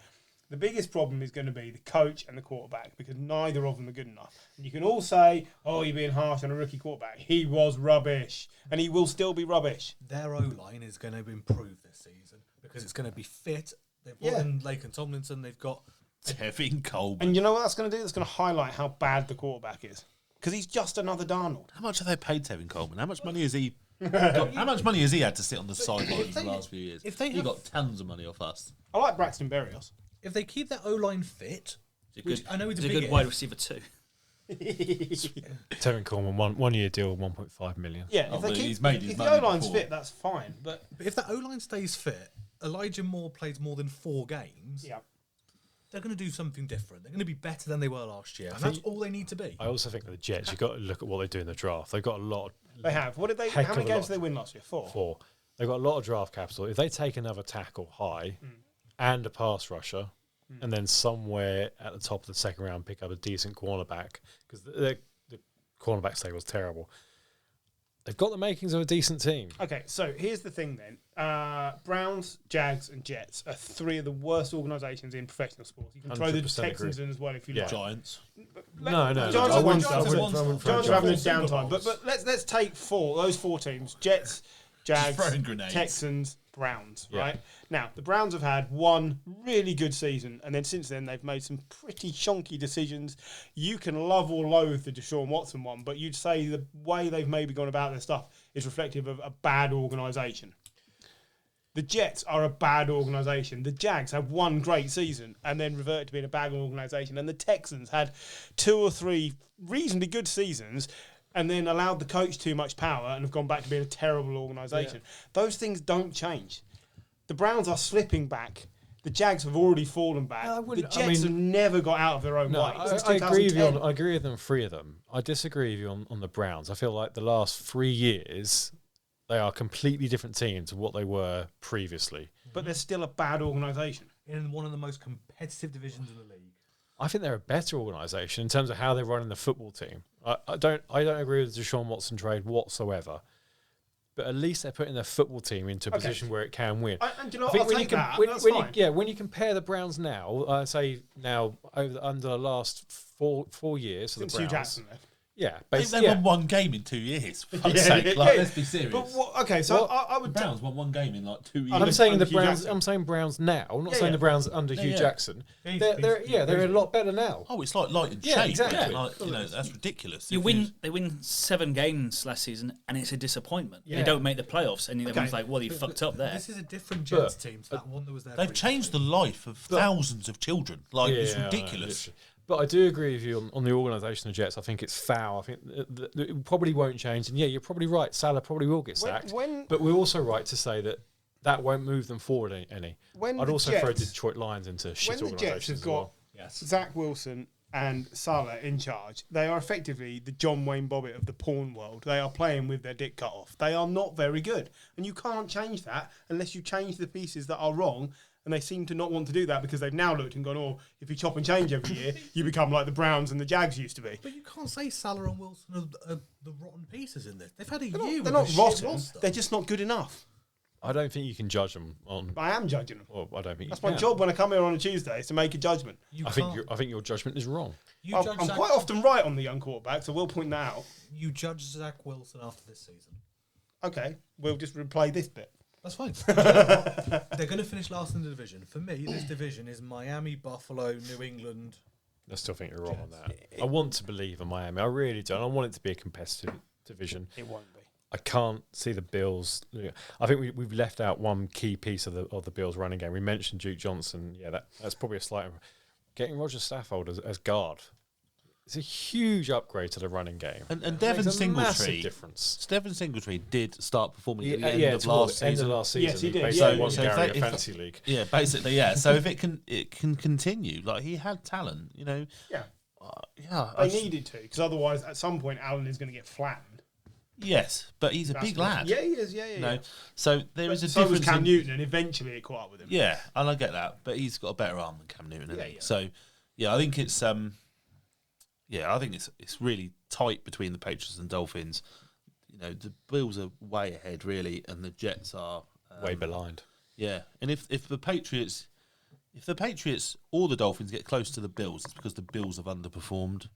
Speaker 4: The biggest problem is going to be the coach and the quarterback because neither of them are good enough. And you can all say, "Oh, you're being harsh on a rookie quarterback." He was rubbish, and he will still be rubbish.
Speaker 6: Their O-line is going to improve this season because it's going to be fit. They've brought in Laken Tomlinson. They've got
Speaker 3: Tevin Coleman.
Speaker 4: And you know what that's going to do? It's going to highlight how bad the quarterback is because he's just another Darnold.
Speaker 3: How much have they paid Tevin Coleman? How much money has he got? How much money has he had to sit on the sidelines
Speaker 6: if
Speaker 3: the
Speaker 6: they-
Speaker 3: last few years?
Speaker 6: if they
Speaker 3: he
Speaker 6: have-
Speaker 3: got tons of money off us.
Speaker 4: I like Braxton Berrios.
Speaker 6: if they keep their O-line fit.
Speaker 5: He's a
Speaker 6: Which
Speaker 5: good,
Speaker 6: I know he's a
Speaker 5: he's a
Speaker 6: big
Speaker 5: good
Speaker 6: if.
Speaker 5: wide receiver too.
Speaker 1: Tevin Coleman, one year deal, 1.5 million.
Speaker 4: Yeah,
Speaker 7: Oh,
Speaker 4: if they
Speaker 7: but
Speaker 4: keep,
Speaker 7: he's made his
Speaker 4: if the
Speaker 7: money
Speaker 4: O-line's
Speaker 7: before.
Speaker 4: fit, that's fine. But
Speaker 6: But if that O-line stays fit, Elijah Moore plays more than 4 games.
Speaker 4: yeah,
Speaker 6: They're going to do something different. They're going to be better than they were last year. And that's all they need to be.
Speaker 1: I also think the Jets, you've got to look at what they do in the draft. They've got a lot.
Speaker 4: they have. What did they?
Speaker 1: Heck
Speaker 4: How
Speaker 1: of
Speaker 4: many
Speaker 1: a
Speaker 4: games
Speaker 1: lot.
Speaker 4: did they win last year? 4.
Speaker 1: 4. They've got a lot of draft capital. If they take another tackle high and a pass rusher, and then somewhere at the top of the second round pick up a decent cornerback, because the cornerback stay was terrible. They've got the makings of a decent team.
Speaker 4: Okay, so here's the thing then. Browns, Jags, and Jets are 3 of the worst organisations in professional sports. You can throw the
Speaker 1: 100%
Speaker 4: Texans
Speaker 1: agree.
Speaker 4: in as well if you
Speaker 1: Yeah.
Speaker 4: like.
Speaker 3: Giants.
Speaker 1: No.
Speaker 4: Giants
Speaker 1: I
Speaker 4: are
Speaker 1: wouldn't-
Speaker 4: one
Speaker 1: I
Speaker 4: star.
Speaker 1: wouldn't- I wouldn't throw
Speaker 4: Giants are having a
Speaker 7: Super
Speaker 4: downtime.
Speaker 7: Bowls.
Speaker 4: But let's take those 4 teams: Jets, Jags,
Speaker 7: throwing grenades.
Speaker 4: Texans, Browns.
Speaker 1: Yeah.
Speaker 4: Right now, the Browns have had one really good season, and then since then they've made some pretty shonky decisions. You can love or loathe the Deshaun Watson one, but you'd say the way they've maybe gone about their stuff is reflective of a bad organisation. The Jets are a bad organisation. The Jags have one great season and then reverted to being a bad organisation. And the Texans had 2 or 3 reasonably good seasons and then allowed the coach too much power and have gone back to being a terrible organisation. Those things don't change. The Browns are slipping back. The Jags have already fallen back.
Speaker 1: No, I
Speaker 4: The
Speaker 1: wouldn't-
Speaker 4: Jets
Speaker 1: I mean-
Speaker 4: have never got out of their own
Speaker 1: No,
Speaker 4: way. Since
Speaker 1: I agree with you.
Speaker 4: 2010.
Speaker 1: I agree with them. 3 of them. I disagree with you on the Browns. I feel like the last 3 years they are completely different teams to what they were previously.
Speaker 4: But they're still a bad organisation.
Speaker 6: In one of the most competitive divisions in the league.
Speaker 1: I think they're a better organisation in terms of how they're running the football team. I don't agree with the Deshaun Watson trade whatsoever. But at least they're putting their football team into a
Speaker 4: Okay.
Speaker 1: position where it can win.
Speaker 4: And do you know
Speaker 1: I
Speaker 4: what?
Speaker 1: think
Speaker 4: I'll
Speaker 1: when
Speaker 4: take
Speaker 1: you
Speaker 4: that.
Speaker 1: when,
Speaker 4: That's
Speaker 1: when
Speaker 4: fine.
Speaker 1: you, when you compare the Browns now, under the last four years,
Speaker 4: Since
Speaker 1: of the
Speaker 4: Hugh
Speaker 1: Browns,
Speaker 4: Jackson left.
Speaker 1: yeah,
Speaker 3: They've
Speaker 1: basically,
Speaker 3: won one game in 2 years. For fuck's
Speaker 4: Yeah,
Speaker 3: sake.
Speaker 4: yeah,
Speaker 3: Like,
Speaker 4: yeah.
Speaker 7: Let's be serious.
Speaker 4: But what, okay, so I
Speaker 7: the
Speaker 4: would
Speaker 7: Browns won one game in like 2 years.
Speaker 1: I'm saying the
Speaker 4: Hugh
Speaker 1: Browns.
Speaker 4: Jackson.
Speaker 1: I'm saying Browns now. I'm not
Speaker 4: Yeah,
Speaker 1: saying
Speaker 4: yeah.
Speaker 1: the Browns under Hugh
Speaker 3: yeah.
Speaker 1: Jackson.
Speaker 6: He's-
Speaker 1: They're a lot better now.
Speaker 3: Oh, it's like light and
Speaker 1: Yeah,
Speaker 3: shade.
Speaker 1: exactly.
Speaker 3: Like, that's ridiculous.
Speaker 5: You
Speaker 3: If
Speaker 5: win. They win 7 games last season, and it's a disappointment.
Speaker 1: Yeah.
Speaker 5: They don't make the playoffs, and everyone's
Speaker 4: Okay.
Speaker 5: like, "Well, you fucked up there."
Speaker 6: This is a different Jets team to that one that was there.
Speaker 3: They've changed the life of thousands of children. Like, it's
Speaker 1: Yeah, I know,
Speaker 3: ridiculous.
Speaker 1: literally. But I do agree with you on the organisation of Jets. I think it's foul. I think it probably won't change. And yeah, you're probably right. Salah probably will get sacked. But we're also right to say that won't move them forward any.
Speaker 4: When
Speaker 1: I'd
Speaker 4: the
Speaker 1: also throw
Speaker 4: Jets-
Speaker 1: Detroit Lions into shit
Speaker 4: when the Jets have
Speaker 1: organisations as
Speaker 4: got
Speaker 1: well.
Speaker 4: Zach Wilson and Salah in charge, they are effectively the John Wayne Bobbitt of the porn world. They are playing with their dick cut off. They are not very good. And you can't change that unless you change the pieces that are wrong. And they seem to not want to do that because they've now looked and gone, oh, if you chop and change every year, you become like the Browns and the Jags used to be.
Speaker 6: But you can't say Salah and Wilson are the rotten pieces in this. They've had a
Speaker 4: They're
Speaker 6: year
Speaker 4: not,
Speaker 6: with
Speaker 4: they're not
Speaker 6: a shit
Speaker 4: rotten.
Speaker 6: roster.
Speaker 4: They're just not good enough.
Speaker 1: I don't think you can judge them on.
Speaker 4: I am judging them.
Speaker 1: Well, I don't think
Speaker 4: That's
Speaker 1: you
Speaker 4: my
Speaker 1: can.
Speaker 4: job when I come here on a Tuesday is to make a judgment.
Speaker 6: You
Speaker 1: I think
Speaker 6: can't-
Speaker 1: your judgment is wrong.
Speaker 6: you
Speaker 4: I'm
Speaker 6: judge
Speaker 4: I'm
Speaker 6: Zach-
Speaker 4: quite often right on the young quarterback, so we'll point that out.
Speaker 6: You judge Zach Wilson after this season.
Speaker 4: Okay, we'll just replay this bit.
Speaker 6: That's fine. They're going to finish last in the division. For me, this division is Miami, Buffalo, New England.
Speaker 1: I still think you're wrong on that. I want to believe in Miami. I really do. I want it to be a competitive division.
Speaker 4: It won't be.
Speaker 1: I can't see the Bills. I think we've left out one key piece of the Bills running game. We mentioned Duke Johnson. Yeah, that's probably a slight. Getting Roger Stafford as guard. It's a huge upgrade to the running game.
Speaker 3: And
Speaker 1: It
Speaker 3: Devin
Speaker 1: makes a massive
Speaker 3: Singletary.
Speaker 1: difference.
Speaker 3: Devin Singletary did start performing at the end
Speaker 1: Yeah,
Speaker 3: of
Speaker 1: towards
Speaker 3: last
Speaker 1: the end
Speaker 3: season.
Speaker 1: of last season.
Speaker 4: Yes, he did.
Speaker 1: Basically
Speaker 4: Yeah,
Speaker 1: won
Speaker 3: so if
Speaker 1: Gary
Speaker 3: they-
Speaker 1: a
Speaker 3: if-
Speaker 1: fantasy league.
Speaker 3: Yeah, basically, yeah. So if it can continue, like he had talent,
Speaker 4: Yeah,
Speaker 3: yeah.
Speaker 4: they needed to, because otherwise, at some point, Allen is going to get flattened.
Speaker 3: Yes, but he's a
Speaker 4: That's
Speaker 3: big
Speaker 4: what-
Speaker 3: lad.
Speaker 4: Yeah, he is. Yeah, yeah.
Speaker 3: You know,
Speaker 4: yeah.
Speaker 3: so there is a
Speaker 4: So was
Speaker 3: difference.
Speaker 4: Cam
Speaker 3: in-
Speaker 4: Newton, and eventually it caught up with him.
Speaker 3: Yeah, and I get that, but he's got a better arm than Cam Newton, hasn't
Speaker 4: Yeah,
Speaker 3: he?
Speaker 4: yeah.
Speaker 3: So, yeah, I think it's I think it's really tight between the Patriots and Dolphins. You know, the Bills are way ahead, really, and the Jets are
Speaker 1: Way behind.
Speaker 3: Yeah, and if the Patriots or the Dolphins get close to the Bills, it's because the Bills have underperformed.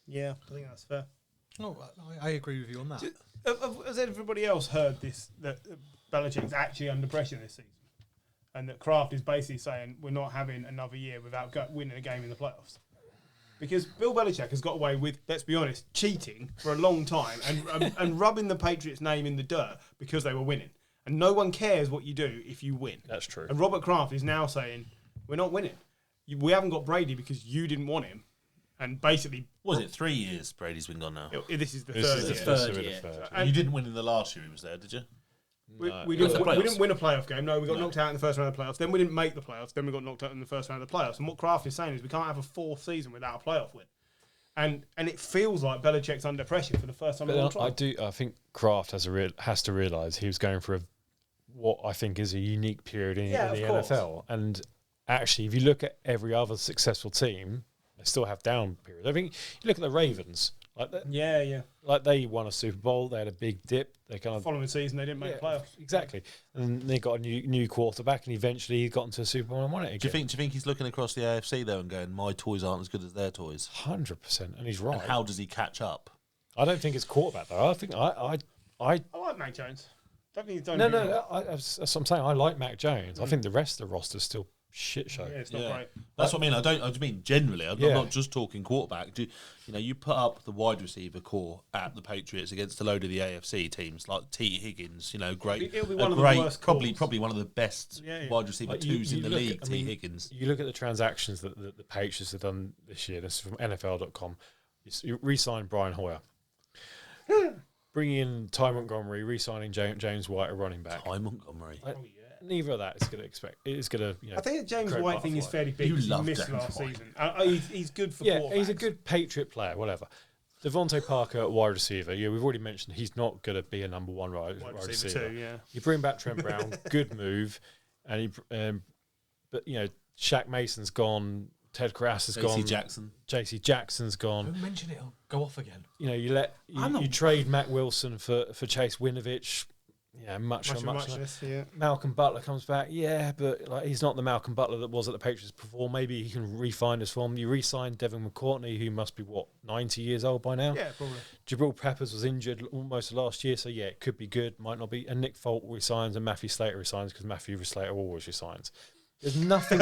Speaker 4: Yeah, I think that's fair.
Speaker 6: No, I agree with you on that.
Speaker 4: Has everybody else heard this, that Belichick's actually under pressure this season? And that Kraft is basically saying we're not having another year without winning a game in the playoffs? Because Bill Belichick has got away with, let's be honest, cheating for a long time and rubbing the Patriots' name in the dirt because they were winning. And no one cares what you do if you win.
Speaker 1: That's true.
Speaker 4: And Robert Kraft is now saying, we're not winning. We haven't got Brady because you didn't want him. And basically,
Speaker 3: Was it 3 years Brady's been gone now?
Speaker 4: this is the
Speaker 1: This
Speaker 4: third
Speaker 1: is the
Speaker 4: year.
Speaker 5: third
Speaker 1: third
Speaker 5: year.
Speaker 1: year.
Speaker 3: You didn't win in the last year he was there, did you?
Speaker 4: We
Speaker 1: No.
Speaker 4: didn't
Speaker 5: playoffs.
Speaker 4: win a playoff game. No, we got knocked out in the first round of the playoffs. Then we didn't make the playoffs. Then we got knocked out in the first round of the playoffs. And what Kraft is saying is we can't have a fourth season without a playoff win. And it feels like Belichick's under pressure for the first time in a long
Speaker 1: But
Speaker 4: time.
Speaker 1: I think Kraft has to realise he was going for what I think is a unique period in
Speaker 4: Yeah,
Speaker 1: the
Speaker 4: of course.
Speaker 1: NFL. And actually, if you look at every other successful team, they still have down periods. I think you look at the Ravens,
Speaker 4: Yeah.
Speaker 1: like they won a Super Bowl, they had a big dip, they kind of
Speaker 4: Following season, they didn't make the playoffs.
Speaker 1: exactly, and they got a new quarterback, and eventually he got into a Super Bowl and won it again.
Speaker 3: Do you think he's looking across the AFC though and going, my toys aren't as good as their toys?
Speaker 1: 100%, and he's right.
Speaker 3: And how does he catch up?
Speaker 1: I don't think it's quarterback though. I think I
Speaker 4: I like Mac Jones. Don't think he's done
Speaker 1: no,
Speaker 4: anything
Speaker 1: no,
Speaker 4: wrong.
Speaker 1: that's what I'm saying. I like Mac Jones. I think the rest of the roster's still shit show.
Speaker 4: Yeah, it's not great.
Speaker 3: That's what I mean. I just mean generally. I'm
Speaker 1: Yeah.
Speaker 3: not just talking quarterback. You put up the wide receiver core at the Patriots against a load of the AFC teams like T. Higgins. Great.
Speaker 4: It'll be one of the
Speaker 3: great,
Speaker 4: worst
Speaker 3: probably
Speaker 4: calls.
Speaker 3: probably one of the best wide receiver
Speaker 1: Like,
Speaker 3: twos in the
Speaker 1: look
Speaker 3: league.
Speaker 1: at- I
Speaker 3: T.
Speaker 1: mean,
Speaker 3: Higgins.
Speaker 1: You look at the transactions that the Patriots have done this year. This is from NFL.com. You re-signed Brian Hoyer, bringing in Ty Montgomery, re-signing James White, a running back.
Speaker 3: Ty Montgomery.
Speaker 1: Neither of that is going to expect. It is going to.
Speaker 4: I think the James
Speaker 1: create
Speaker 4: White thing is
Speaker 1: butterfly.
Speaker 4: fairly big.
Speaker 3: You
Speaker 4: 'cause he
Speaker 3: love
Speaker 4: missed
Speaker 3: James
Speaker 4: last
Speaker 3: White.
Speaker 4: season. He's good for
Speaker 1: Yeah,
Speaker 4: quarterbacks.
Speaker 1: he's a good Patriot player. Whatever. Devontae Parker at wide receiver. Yeah, we've already mentioned he's not going to be a number one wide receiver.
Speaker 4: too, yeah.
Speaker 1: You bring back Trent Brown, good move, and but Shaq Mason's gone. Ted Karras has gone. JC Jackson's gone.
Speaker 6: Don't mention it. I'll go off again.
Speaker 1: You trade Matt Wilson for Chase Winovich. Yeah, much.
Speaker 4: Yeah.
Speaker 1: Malcolm Butler comes back. Yeah, but he's not the Malcolm Butler that was at the Patriots before. Maybe he can refine his form. You re-signed Devin McCourtney, who must be 90 years old by now.
Speaker 4: Yeah, probably.
Speaker 1: Jabril Peppers was injured almost last year, so yeah, it could be good, might not be. And Nick Folk resigns, and Matthew Slater resigns because Matthew Slater always resigns. There's nothing.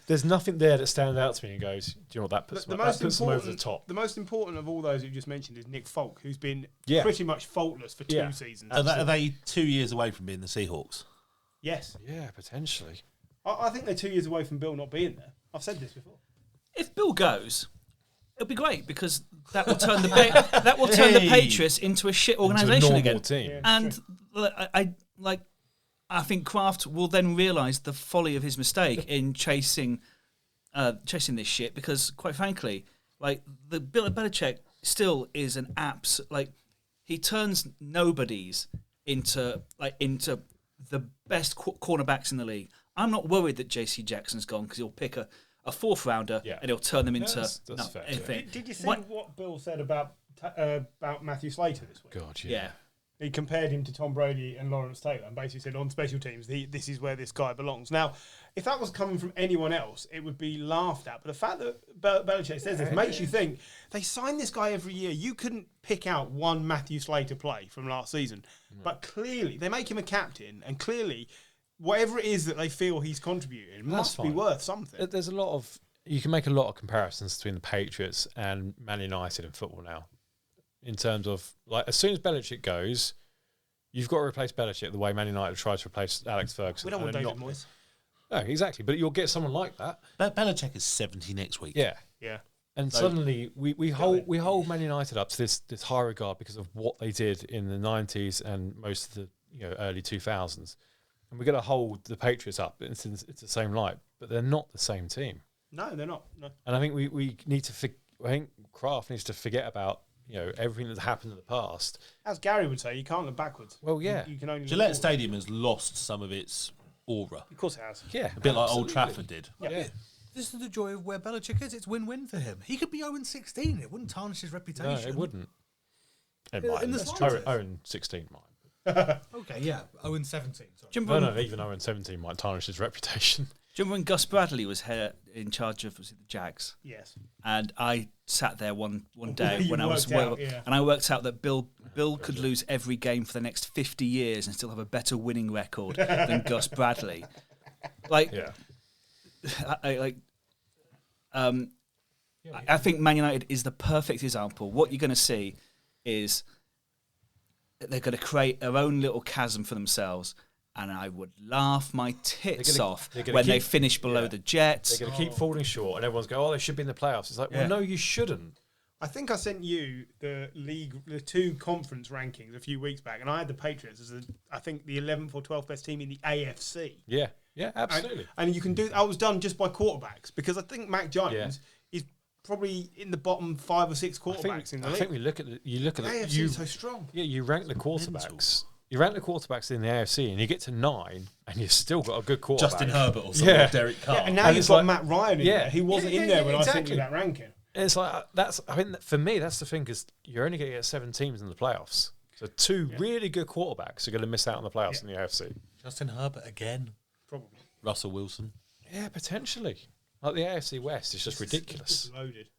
Speaker 1: There's nothing there that stands out to me and goes, "Do you know what that puts them over the top?"
Speaker 4: The most important of all those you just mentioned is Nick Folk, who's been
Speaker 1: Yeah.
Speaker 4: pretty much faultless for 2 seasons.
Speaker 3: Are they 2 years away from being the Seahawks?
Speaker 4: Yes,
Speaker 1: Yeah, potentially.
Speaker 4: I think they're 2 years away from Bill not being there. I've said this before.
Speaker 5: If Bill goes, it'll be great because that will turn the Patriots into a shit organisation
Speaker 1: normal
Speaker 5: again.
Speaker 1: team.
Speaker 4: Yeah.
Speaker 5: And I think Kraft will then realise the folly of his mistake in chasing this shit because, quite frankly, the Bill Belichick still is an he turns nobodies into the best cornerbacks in the league. I'm not worried that JC Jackson's gone because he'll pick a fourth rounder and he'll turn them into
Speaker 1: that's fair,
Speaker 5: anything.
Speaker 4: Did you see what Bill said about Matthew Slater this week?
Speaker 1: God,
Speaker 5: Yeah.
Speaker 4: He compared him to Tom Brady and Lawrence Taylor and basically said on special teams, this is where this guy belongs. Now, if that was coming from anyone else, it would be laughed at. But the fact that Belichick says this makes you think they sign this guy every year. You couldn't pick out one Matthew Slater play from last season. But clearly, they make him a captain, and clearly, whatever it is that they feel he's contributing must be
Speaker 1: fine.
Speaker 4: worth something.
Speaker 1: There's a lot of you can make a lot of comparisons between the Patriots and Man United in football now. In terms of as soon as Belichick goes, you've got to replace Belichick the way Man United tried to replace Alex Ferguson.
Speaker 4: We don't want
Speaker 1: and
Speaker 4: David
Speaker 1: not-
Speaker 4: Moyes.
Speaker 1: No, exactly. But you'll get someone like that.
Speaker 3: Belichick is 70 next week.
Speaker 1: Yeah.
Speaker 4: Yeah.
Speaker 1: And suddenly we hold Man United up to this high regard because of what they did in the 90s and most of the early 2000s. And we're going to hold the Patriots up. It's the same light, but they're not the same team.
Speaker 4: No, they're not. No.
Speaker 1: And I think we need to. I think Kraft needs to forget about everything that's happened in the past.
Speaker 4: As Gary would say, you can't look backwards.
Speaker 1: Well, yeah,
Speaker 4: You can only look
Speaker 3: Gillette
Speaker 4: forward.
Speaker 3: Stadium has lost some of its aura.
Speaker 4: Of course it has.
Speaker 1: yeah,
Speaker 3: A bit like Old Trafford did.
Speaker 1: Yeah.
Speaker 6: This is the joy of where Belichick is. It's win-win for him. He could be 0-16. It wouldn't tarnish his reputation.
Speaker 1: No, it wouldn't. It
Speaker 6: In
Speaker 1: might.
Speaker 6: the
Speaker 1: That's
Speaker 6: slightest.
Speaker 1: Owen 16 might.
Speaker 6: Okay, yeah. 0-17. Sorry.
Speaker 5: Do you
Speaker 1: No,
Speaker 5: remember,
Speaker 1: no, even Owen 17 might tarnish his reputation.
Speaker 5: do you remember when Gus Bradley was in charge of the Jags?
Speaker 4: Yes.
Speaker 5: And I sat there one day
Speaker 4: You
Speaker 5: when I was
Speaker 4: worked out, yeah.
Speaker 5: and I worked out that Bill could lose every game for the next 50 years and still have a better winning record than Gus Bradley.
Speaker 1: Yeah.
Speaker 5: I think Man United is the perfect example. What you're going to see is they're going to create their own little chasm for themselves, and I would laugh my tits off
Speaker 1: they're gonna
Speaker 5: when they
Speaker 1: keep-
Speaker 5: finish below
Speaker 1: yeah.
Speaker 5: the Jets.
Speaker 1: They're going to keep falling short, and everyone's going, "Oh, they should be in the playoffs." It's like, well, no, you shouldn't.
Speaker 4: I think I sent you the two conference rankings a few weeks back, and I had the Patriots as I think the 11th or 12th best team in the AFC.
Speaker 1: Yeah, absolutely.
Speaker 4: And you can do that was done just by quarterbacks because I think Mac Jones is probably in the bottom 5 or 6 quarterbacks in the
Speaker 1: I
Speaker 4: league.
Speaker 1: think we look at the
Speaker 4: AFC
Speaker 1: you,
Speaker 4: is so strong.
Speaker 1: Yeah, you rank the quarterbacks. You rank the quarterbacks in the AFC, and you get to 9, and you've still got a good quarterback.
Speaker 3: Justin Herbert or something, Derek Carr.
Speaker 4: Yeah, and now
Speaker 1: And
Speaker 4: you've
Speaker 1: it's
Speaker 4: got
Speaker 1: like-
Speaker 4: Matt Ryan in there. He wasn't in there when I sent you
Speaker 1: exactly.
Speaker 4: that ranking.
Speaker 1: And it's like I mean, for me, that's the thing because you're only going to get 7 teams in the playoffs. So 2 really good quarterbacks are going to miss out on the playoffs in the AFC.
Speaker 3: Justin Herbert again.
Speaker 4: Probably.
Speaker 3: Russell Wilson.
Speaker 1: Yeah, potentially. Like the AFC West is just ridiculous.
Speaker 4: It's loaded.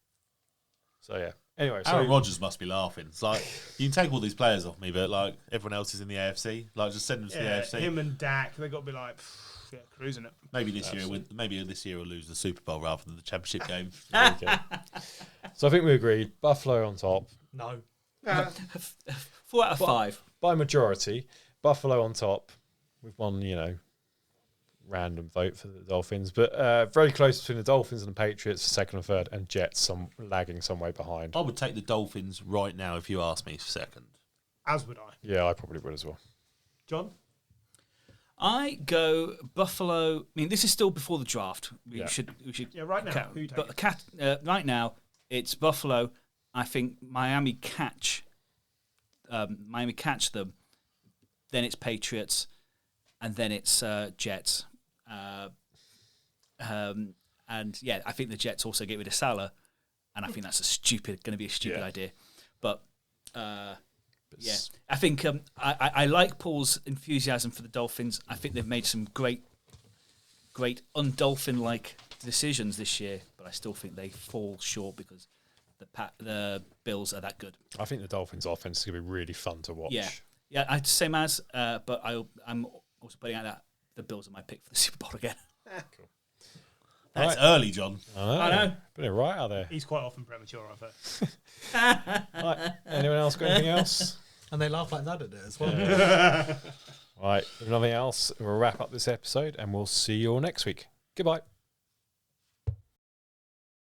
Speaker 1: So yeah. Anyway,
Speaker 3: Aaron Rodgers must be laughing. It's like, you can take all these players off me, but like everyone else is in the AFC. Like, just send them to the AFC.
Speaker 4: Him and Dak, they've got to be like, cruising it.
Speaker 3: Maybe this year we'll lose the Super Bowl rather than the championship game.
Speaker 1: So I think we agreed. Buffalo on top.
Speaker 2: No.
Speaker 5: 4 out of 5.
Speaker 1: By majority, Buffalo on top. We've won, random vote for the Dolphins, but very close between the Dolphins and the Patriots, second and third, and Jets lagging some way behind.
Speaker 3: I would take the Dolphins right now if you asked me second.
Speaker 4: As would I.
Speaker 1: Yeah, I probably would as well.
Speaker 4: John?
Speaker 5: I go Buffalo. I mean, this is still before the draft. We
Speaker 1: Yeah.
Speaker 5: should.
Speaker 4: Yeah, right now. Who you
Speaker 5: But
Speaker 4: taking?
Speaker 5: right now, it's Buffalo. I think Miami catch them. Then it's Patriots, and then it's Jets. And yeah, I think the Jets also get rid of Salah, and I think that's going to be a stupid idea. But yeah, I think I like Paul's enthusiasm for the Dolphins. I think they've made some great un-Dolphin-like decisions this year, but I still think they fall short because the Bills are that good.
Speaker 1: I think the Dolphins' offense is going to be really fun to watch.
Speaker 5: Yeah, I'd same as, but I'm also putting out that the Bills are my pick for the Super Bowl again.
Speaker 1: Cool.
Speaker 3: That's early, John.
Speaker 1: I know. Put it right out there.
Speaker 4: He's quite often premature, I've heard.
Speaker 1: Right. Anyone else got anything else?
Speaker 2: And they laugh like that at it as well.
Speaker 1: Right. If nothing else, we'll wrap up this episode and we'll see you all next week. Goodbye.